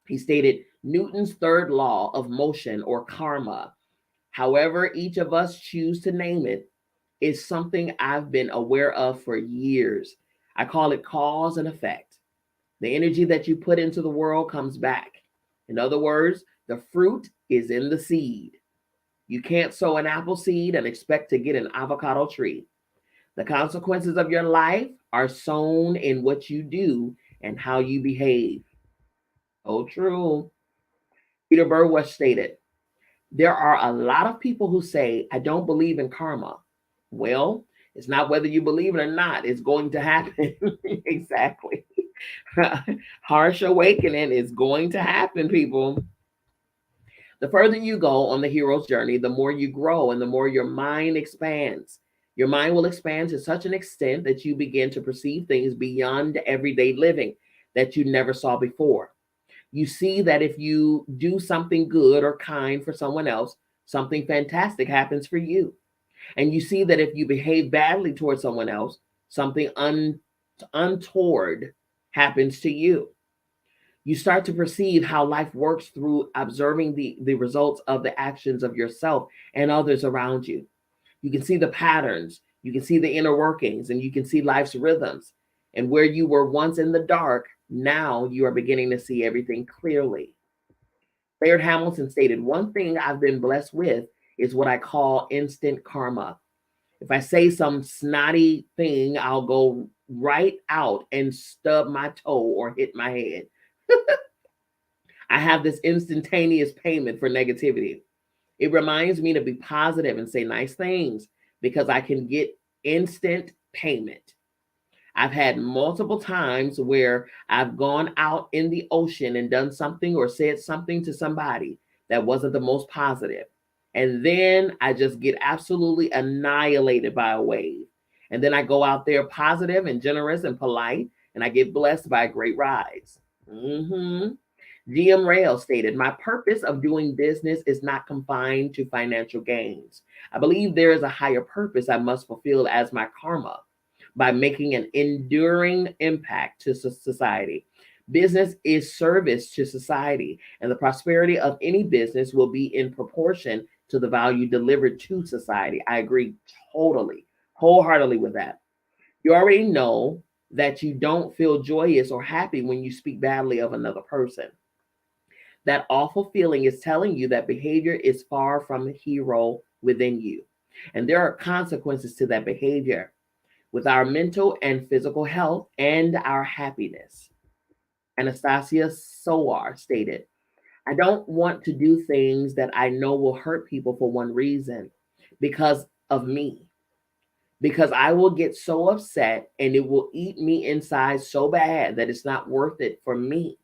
He stated, "Newton's third law of motion, or karma, however each of us choose to name it, is something I've been aware of for years. I call it cause and effect. The energy that you put into the world comes back. In other words, the fruit is in the seed. You can't sow an apple seed and expect to get an avocado tree. The consequences of your life are sown in what you do and how you behave." Oh, true. Peter Burwash stated, There are a lot of people who say, I don't believe in karma. Well, it's not whether you believe it or not, it's going to happen. Exactly. Harsh awakening is going to happen, people. The further you go on the hero's journey, the more you grow and the more your mind expands. Your mind will expand to such an extent that you begin to perceive things beyond everyday living that you never saw before. You see that if you do something good or kind for someone else, something fantastic happens for you. And you see that if you behave badly towards someone else, something untoward happens to you. You start to perceive how life works through observing the results of the actions of yourself and others around you. You can see the patterns, you can see the inner workings, and you can see life's rhythms. And where you were once in the dark, now you are beginning to see everything clearly. Laird Hamilton stated, one thing I've been blessed with is what I call instant karma. If I say some snotty thing, I'll go right out and stub my toe or hit my head. I have this instantaneous payment for negativity. It reminds me to be positive and say nice things because I can get instant payment. I've had multiple times where I've gone out in the ocean and done something or said something to somebody that wasn't the most positive. And then I just get absolutely annihilated by a wave. And then I go out there positive and generous and polite, and I get blessed by a great rise. GM Rail stated, my purpose of doing business is not confined to financial gains. I believe there is a higher purpose I must fulfill as my karma by making an enduring impact to society. Business is service to society, and the prosperity of any business will be in proportion to the value delivered to society. I agree totally, wholeheartedly with that. You already know that you don't feel joyous or happy when you speak badly of another person. That awful feeling is telling you that behavior is far from the hero within you. And there are consequences to that behavior with our mental and physical health and our happiness. Anastasia Sowar stated, I don't want to do things that I know will hurt people for one reason, because of me. Because I will get so upset and it will eat me inside so bad that it's not worth it for me.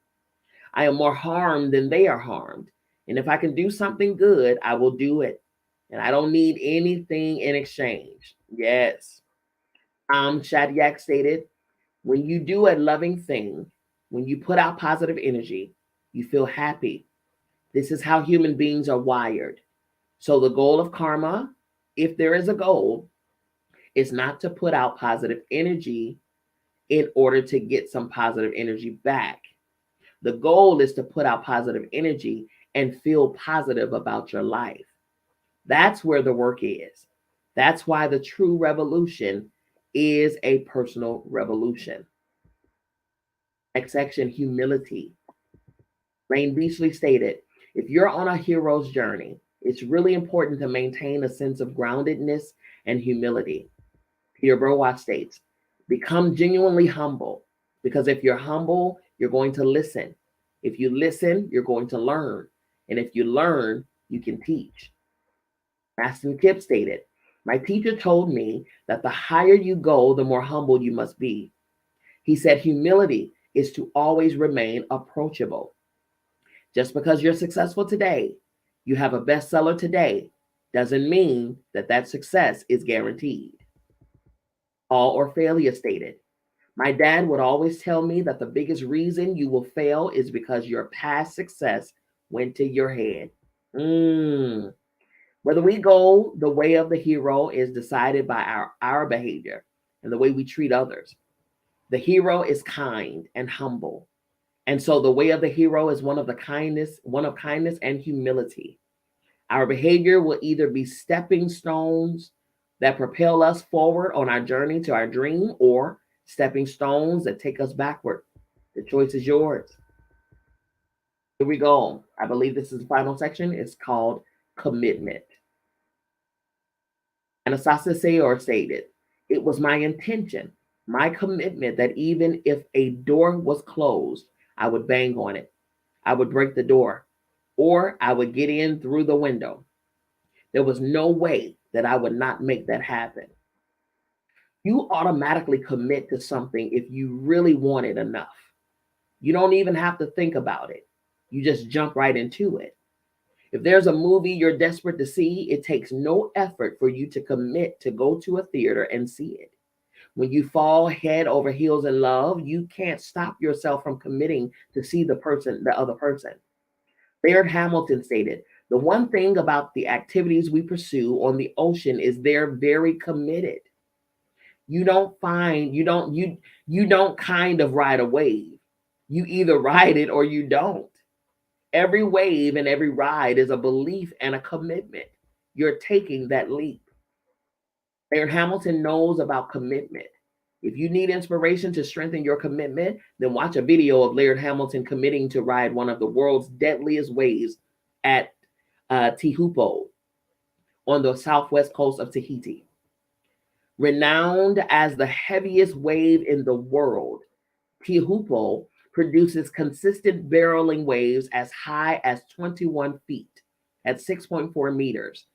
I am more harmed than they are harmed. And if I can do something good, I will do it. And I don't need anything in exchange. Yes. Shadyak stated, when you do a loving thing, when you put out positive energy, you feel happy. This is how human beings are wired. So the goal of karma, if there is a goal, is not to put out positive energy in order to get some positive energy back. The goal is to put out positive energy and feel positive about your life. That's where the work is. That's why the true revolution is a personal revolution. Next section, humility. Rain Beachley stated, if you're on a hero's journey, it's really important to maintain a sense of groundedness and humility. Peter Burwash states, become genuinely humble, because if you're humble, you're going to listen. If you listen, you're going to learn. And if you learn, you can teach. Maston Kipp stated, my teacher told me that the higher you go, the more humble you must be. He said humility is to always remain approachable. Just because you're successful today, you have a bestseller today, doesn't mean that that success is guaranteed. All or failure stated, my dad would always tell me that the biggest reason you will fail is because your past success went to your head. Whether we go the way of the hero is decided by our behavior and the way we treat others. The hero is kind and humble. And so the way of the hero is one of kindness and humility. Our behavior will either be stepping stones that propel us forward on our journey to our dream, or stepping stones that take us backward. The choice is yours. Here we go. I believe this is the final section. It's called commitment. Anastasia Sayor stated, it was my intention, my commitment, that even if a door was closed, I would bang on it. I would break the door. or I would get in through the window. There was no way that I would not make that happen. You automatically commit to something if you really want it enough. You don't even have to think about it. You just jump right into it. If there's a movie you're desperate to see, it takes no effort for you to commit to go to a theater and see it. When you fall head over heels in love, you can't stop yourself from committing to see the other person. Laird Hamilton stated, "The one thing about the activities we pursue on the ocean is they're very committed. You don't kind of ride a wave. You either ride it or you don't. Every wave and every ride is a belief and a commitment. You're taking that leap." Laird Hamilton knows about commitment. If you need inspiration to strengthen your commitment, then watch a video of Laird Hamilton committing to ride one of the world's deadliest waves at Tihupo on the southwest coast of Tahiti. Renowned as the heaviest wave in the world, Tihupo produces consistent barreling waves as high as 21 feet at 6.4 meters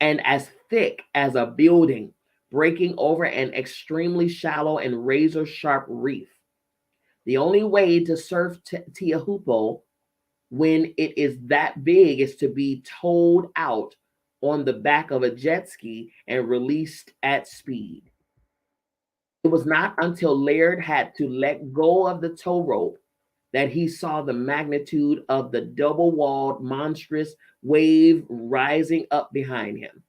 and as thick as a building, breaking over an extremely shallow and razor sharp reef. The only way to surf Tihupo when it is that big is to be towed out on the back of a jet ski and released at speed. It was not until Laird had to let go of the tow rope that he saw the magnitude of the double walled, monstrous wave rising up behind him.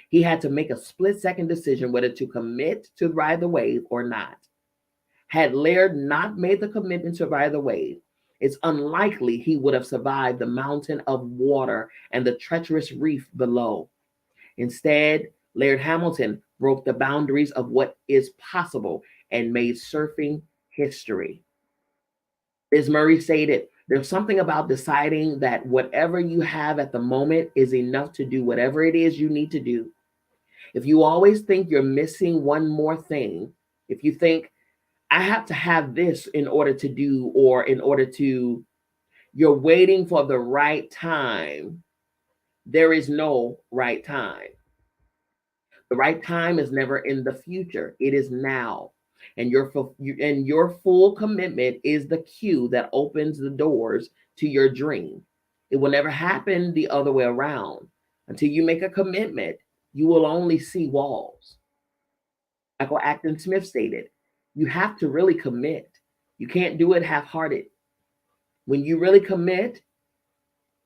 He had to make a split second decision whether to commit to ride the wave or not. Had Laird not made the commitment to ride the wave, it's unlikely he would have survived the mountain of water and the treacherous reef below. Instead, Laird Hamilton broke the boundaries of what is possible and made surfing history. Liz Murray stated, "There's something about deciding that whatever you have at the moment is enough to do whatever it is you need to do. If you always think you're missing one more thing, if you think, I have to have this in order to do, or in order to, you're waiting for the right time. There is no right time. The right time is never in the future. It is now. And your full commitment is the cue that opens the doors to your dream. It will never happen the other way around. Until you make a commitment, you will only see walls." Michael Acton Smith stated, "You have to really commit. You can't do it half-hearted. When you really commit,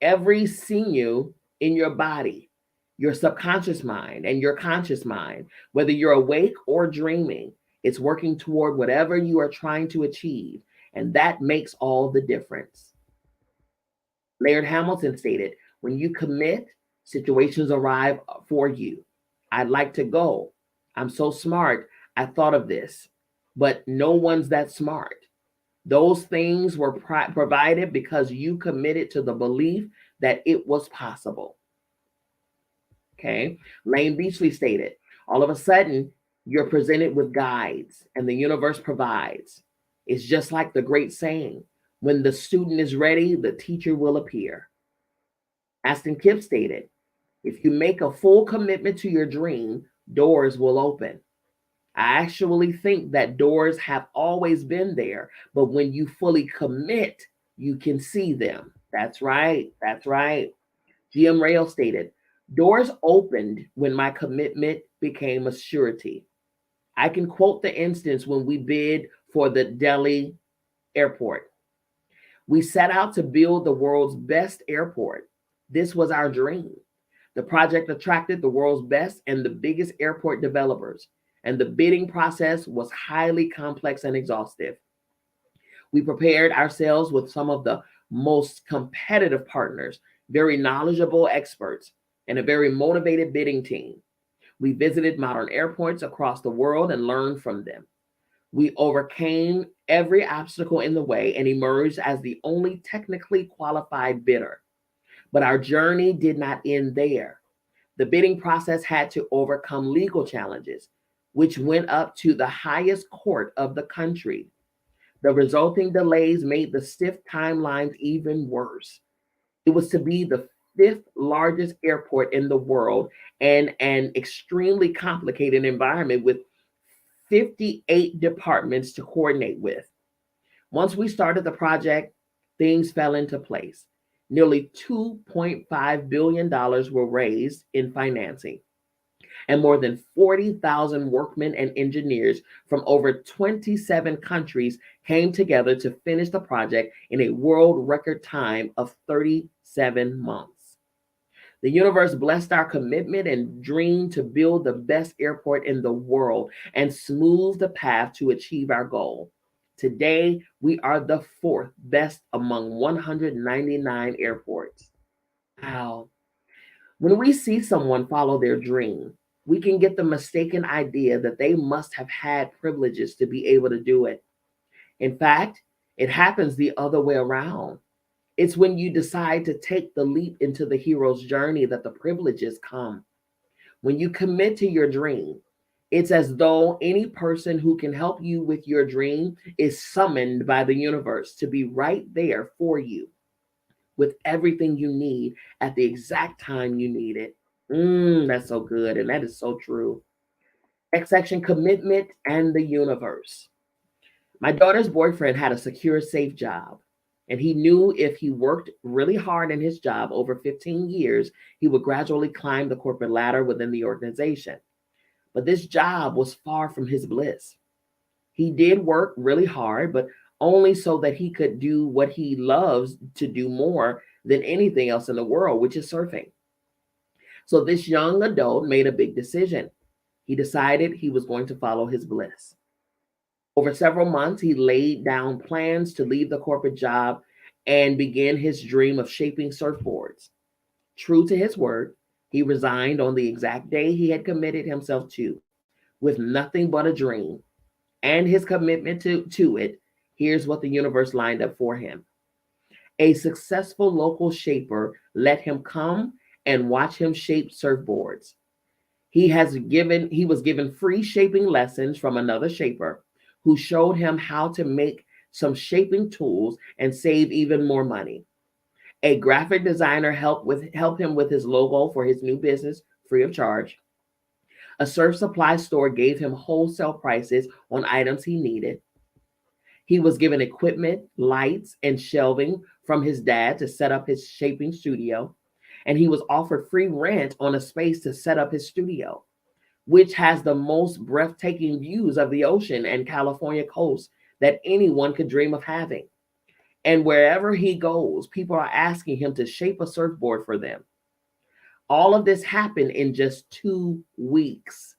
every sinew in your body, your subconscious mind and your conscious mind, whether you're awake or dreaming, it's working toward whatever you are trying to achieve, and that makes all the difference." Laird Hamilton stated, "When you commit, situations arrive for you. I'd like to go. I'm so smart. I thought of this, but no one's that smart. Those things were provided because you committed to the belief that it was possible." Okay. Lane Beachley stated, "All of a sudden, you're presented with guides and the universe provides. It's just like the great saying, when the student is ready, the teacher will appear." Aston Kipp stated, "If you make a full commitment to your dream, doors will open. I actually think that doors have always been there, but when you fully commit, you can see them." That's right. That's right. GM Rail stated, "Doors opened when my commitment became a surety." I can quote the instance when we bid for the Delhi airport. "We set out to build the world's best airport. This was our dream. The project attracted the world's best and the biggest airport developers, and the bidding process was highly complex and exhaustive. We prepared ourselves with some of the most competitive partners, very knowledgeable experts, and a very motivated bidding team. We visited modern airports across the world and learned from them. We overcame every obstacle in the way and emerged as the only technically qualified bidder. But our journey did not end there. The bidding process had to overcome legal challenges, which went up to the highest court of the country. The resulting delays made the stiff timelines even worse. It was to be the fifth largest airport in the world and an extremely complicated environment with 58 departments to coordinate with. Once we started the project, things fell into place. Nearly $2.5 billion were raised in financing, and more than 40,000 workmen and engineers from over 27 countries came together to finish the project in a world record time of 37 months. The universe blessed our commitment and dream to build the best airport in the world and smooth the path to achieve our goal. Today, we are the fourth best among 199 airports. Wow. When we see someone follow their dream, we can get the mistaken idea that they must have had privileges to be able to do it. In fact, it happens the other way around. It's when you decide to take the leap into the hero's journey that the privileges come. When you commit to your dream, it's as though any person who can help you with your dream is summoned by the universe to be right there for you with everything you need at the exact time you need it. That's so good. And that is so true. Next section, commitment and the universe. My daughter's boyfriend had a secure, safe job. And he knew if he worked really hard in his job over 15 years, he would gradually climb the corporate ladder within the organization. But this job was far from his bliss. He did work really hard, but only so that he could do what he loves to do more than anything else in the world, which is surfing. So this young adult made a big decision. He decided he was going to follow his bliss. Over several months, he laid down plans to leave the corporate job and begin his dream of shaping surfboards. True to his word, he resigned on the exact day he had committed himself to, with nothing but a dream and his commitment to it. Here's what the universe lined up for him. A successful local shaper let him come and watch him shape surfboards. He was given free shaping lessons from another shaper who showed him how to make some shaping tools and save even more money. A graphic designer helped him with his logo for his new business free of charge. A surf supply store gave him wholesale prices on items he needed. He was given equipment, lights, and shelving from his dad to set up his shaping studio. And he was offered free rent on a space to set up his studio, which has the most breathtaking views of the ocean and California coast that anyone could dream of having. And wherever he goes, people are asking him to shape a surfboard for them. All of this happened in just 2 weeks.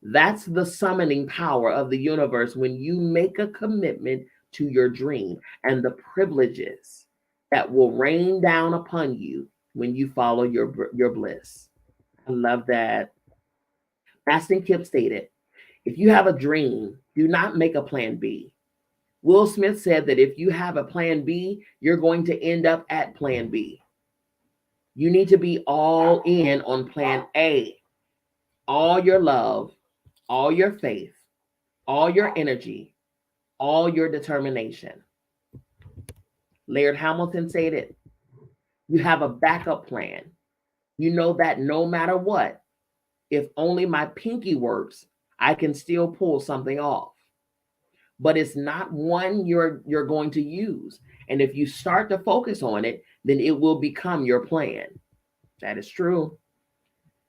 That's the summoning power of the universe when you make a commitment to your dream and the privileges that will rain down upon you when you follow your bliss. I love that. Mastin Kipp stated, if you have a dream, do not make a plan B. Will Smith said that if you have a plan B, you're going to end up at plan B. You need to be all in on plan A. All your love, all your faith, all your energy, all your determination. Laird Hamilton said it. You have a backup plan. You know that no matter what, if only my pinky works, I can still pull something off. But it's not one you're going to use. And if you start to focus on it, then it will become your plan. That is true.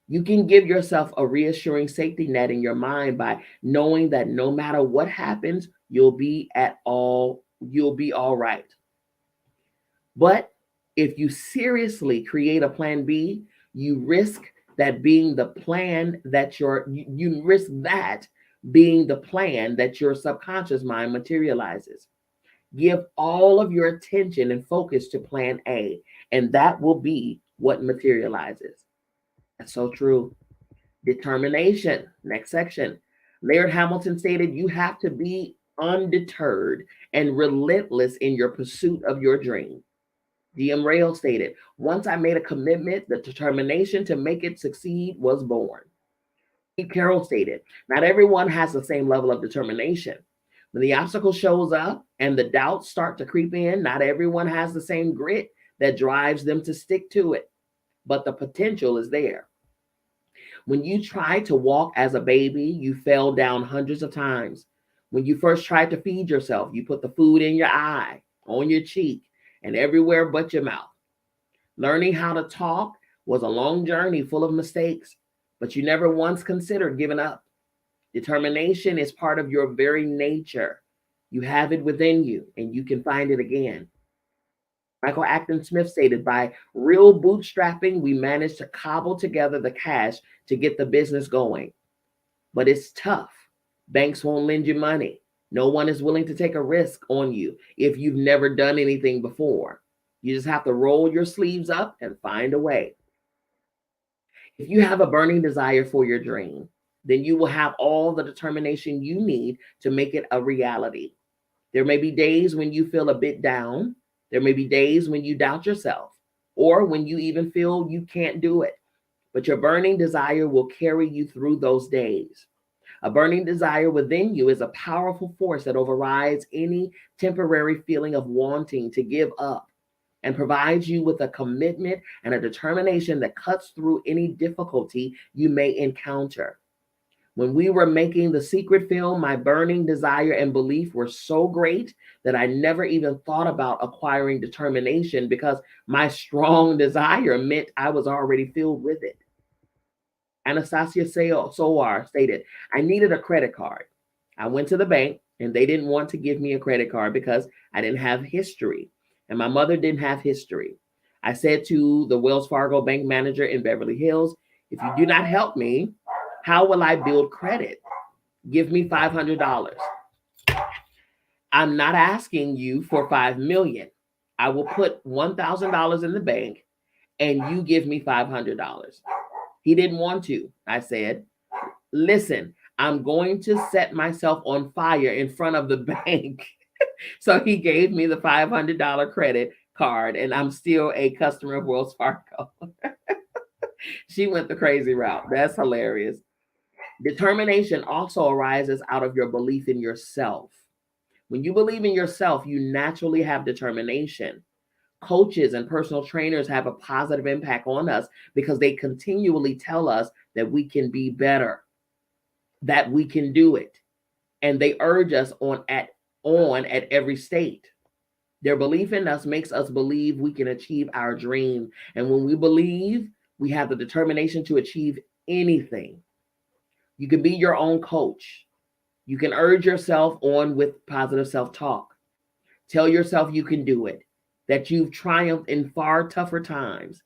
You can give yourself a reassuring safety net in your mind by knowing that no matter what happens, you'll be all right. But if you seriously create a plan B, you risk that being the plan that being the plan that your subconscious mind materializes. Give all of your attention and focus to plan A, and that will be what materializes. That's so true. Determination. Next section. Laird Hamilton stated, you have to be undeterred and relentless in your pursuit of your dream. D.M. Rail stated, once I made a commitment, the determination to make it succeed was born. Pete Carroll stated, not everyone has the same level of determination. When the obstacle shows up and the doubts start to creep in, not everyone has the same grit that drives them to stick to it. But the potential is there. When you tried to walk as a baby, you fell down hundreds of times. When you first tried to feed yourself, you put the food in your eye, on your cheek, and everywhere but your mouth. Learning how to talk was a long journey full of mistakes, but you never once considered giving up. Determination is part of your very nature. You have it within you, and you can find it again. Michael Acton Smith stated, by real bootstrapping, we managed to cobble together the cash to get the business going. But it's tough. Banks won't lend you money. No one is willing to take a risk on you if you've never done anything before. You just have to roll your sleeves up and find a way. If you have a burning desire for your dream, then you will have all the determination you need to make it a reality. There may be days when you feel a bit down. There may be days when you doubt yourself, or when you even feel you can't do it. But your burning desire will carry you through those days. A burning desire within you is a powerful force that overrides any temporary feeling of wanting to give up, and provides you with a commitment and a determination that cuts through any difficulty you may encounter. When we were making the secret film, my burning desire and belief were so great that I never even thought about acquiring determination, because my strong desire meant I was already filled with it. Anastasia Sowar stated, I needed a credit card. I went to the bank and they didn't want to give me a credit card because I didn't have history, and my mother didn't have history. I said to the Wells Fargo bank manager in Beverly Hills, if you do not help me, how will I build credit? Give me $500. I'm not asking you for $5 million. I will put $1,000 in the bank and you give me $500. He didn't want to. I said, listen, I'm going to set myself on fire in front of the bank. So he gave me the $500 credit card, and I'm still a customer of Wells Fargo. She went the crazy route. That's hilarious. Determination also arises out of your belief in yourself. When you believe in yourself, you naturally have determination. Coaches and personal trainers have a positive impact on us because they continually tell us that we can be better, that we can do it. And they urge us on at every state. Their belief in us makes us believe we can achieve our dream. And when we believe, we have the determination to achieve anything. You can be your own coach. You can urge yourself on with positive self-talk. Tell yourself you can do it, that you've triumphed in far tougher times,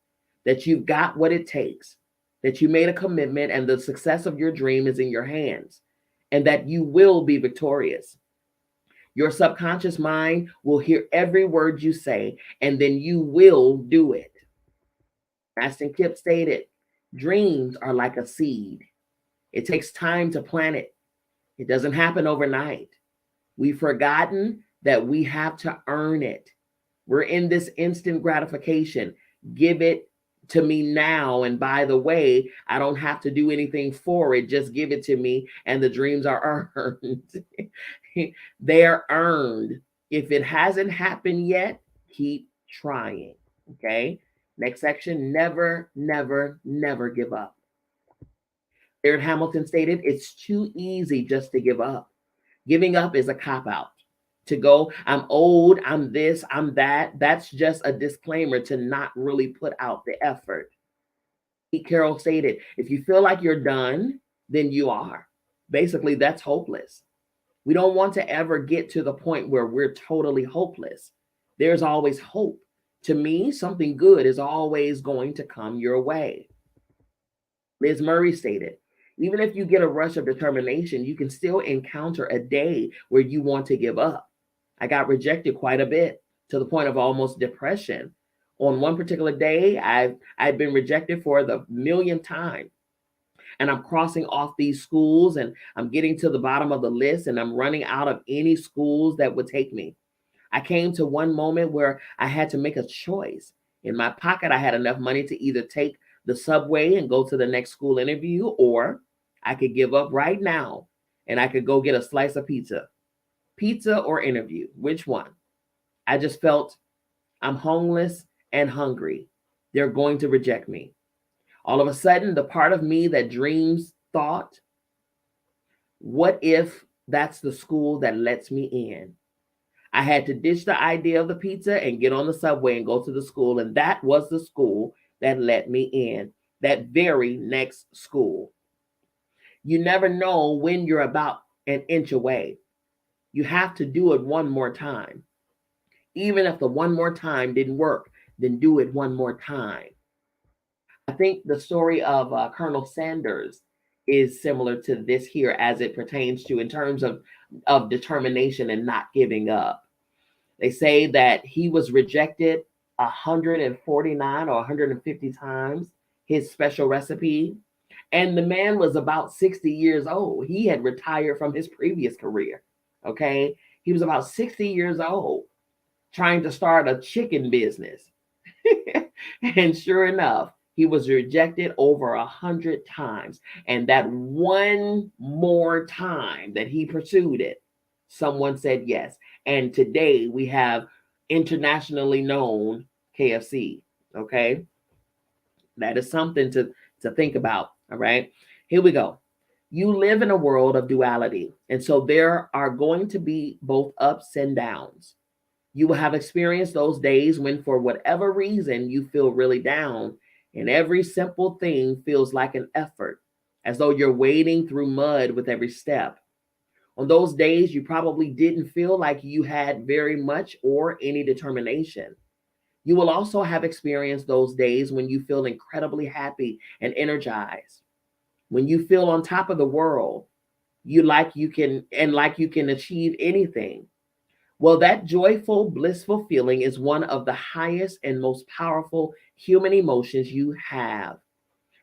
that you've got what it takes, that you made a commitment and the success of your dream is in your hands, and that you will be victorious. Your subconscious mind will hear every word you say, and then you will do it. Ashton Kipp stated, dreams are like a seed. It takes time to plant it. It doesn't happen overnight. We've forgotten that we have to earn it. We're in this instant gratification. Give it to me now. And by the way, I don't have to do anything for it. Just give it to me. And the dreams are earned. They are earned. If it hasn't happened yet, keep trying. Okay. Next section, never, never, never give up. Laird Hamilton stated, it's too easy just to give up. Giving up is a cop-out. To go, I'm old, I'm this, I'm that. That's just a disclaimer to not really put out the effort. Pete Carroll stated, if you feel like you're done, then you are. Basically, that's hopeless. We don't want to ever get to the point where we're totally hopeless. There's always hope. To me, something good is always going to come your way. Liz Murray stated, even if you get a rush of determination, you can still encounter a day where you want to give up. I got rejected quite a bit, to the point of almost depression. On one particular day, I'd been rejected for the millionth time. And I'm crossing off these schools and I'm getting to the bottom of the list and I'm running out of any schools that would take me. I came to one moment where I had to make a choice. In my pocket, I had enough money to either take the subway and go to the next school interview, or I could give up right now and I could go get a slice of pizza. Pizza or interview, which one? I just felt I'm homeless and hungry. They're going to reject me. All of a sudden, the part of me that dreams thought, what if that's the school that lets me in? I had to ditch the idea of the pizza and get on the subway and go to the school. And that was the school that let me in, that very next school. You never know when you're about an inch away. You have to do it one more time. Even if the one more time didn't work, then do it one more time. I think the story of Colonel Sanders is similar to this here as it pertains to in terms of determination and not giving up. They say that he was rejected 149 or 150 times, his special recipe. And the man was about 60 years old. He had retired from his previous career. Okay. He was about 60 years old trying to start a chicken business. And sure enough, he was rejected over 100 times. And that one more time that he pursued it, someone said yes. And today we have internationally known KFC. Okay. That is something to think about. All right. Here we go. You live in a world of duality. And so there are going to be both ups and downs. You will have experienced those days when, for whatever reason, you feel really down, and every simple thing feels like an effort, as though you're wading through mud with every step. On those days, you probably didn't feel like you had very much or any determination. You will also have experienced those days when you feel incredibly happy and energized, when you feel on top of the world, like you can achieve anything. Well, that joyful, blissful feeling is one of the highest and most powerful human emotions you have,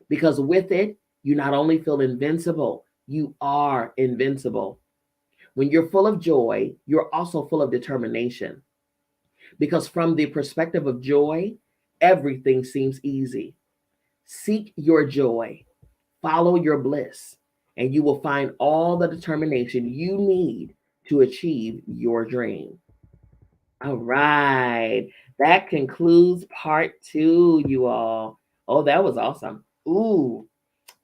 because with it, you not only feel invincible, you are invincible. When you're full of joy, you're also full of determination, because from the perspective of joy, everything seems easy. Seek your joy, follow your bliss, and you will find all the determination you need to achieve your dream. All right. That concludes part two, you all. Oh, that was awesome. Ooh,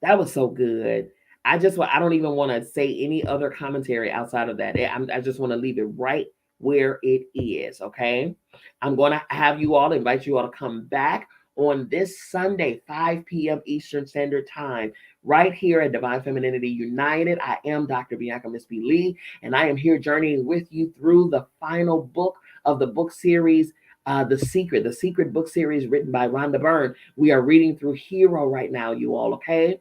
that was so good. I don't even want to say any other commentary outside of that. I just want to leave it right where it is. Okay. I'm going to invite you all to come back on this Sunday, 5 p.m. Eastern Standard Time, right here at Divine Femininity United. I am Dr. Bianca Miss B. Lee, and I am here journeying with you through the final book of the book series, the Secret book series written by Rhonda Byrne. We are reading through Hero right now, you all, okay?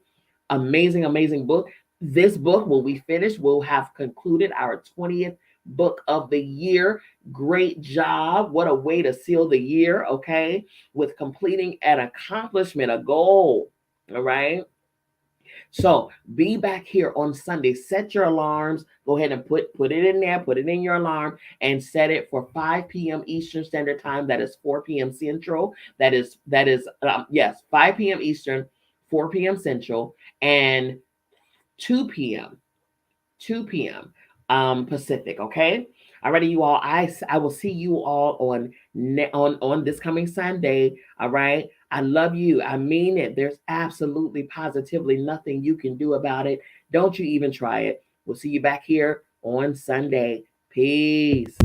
Amazing, amazing book. This book, when we finish, we'll have concluded our 20th book of the year. Great job. What a way to seal the year, okay? With completing an accomplishment, a goal, all right? So be back here on Sunday. Set your alarms. Go ahead and put it in there. Put it in your alarm and set it for 5 p.m. Eastern Standard Time. That is 4 p.m. Central. Yes, 5 p.m. Eastern, 4 p.m. Central, and 2 p.m. Pacific. Okay. Alrighty, you all. I will see you all on this coming Sunday. All right. I love you. I mean it. There's absolutely positively nothing you can do about it. Don't you even try it. We'll see you back here on Sunday. Peace.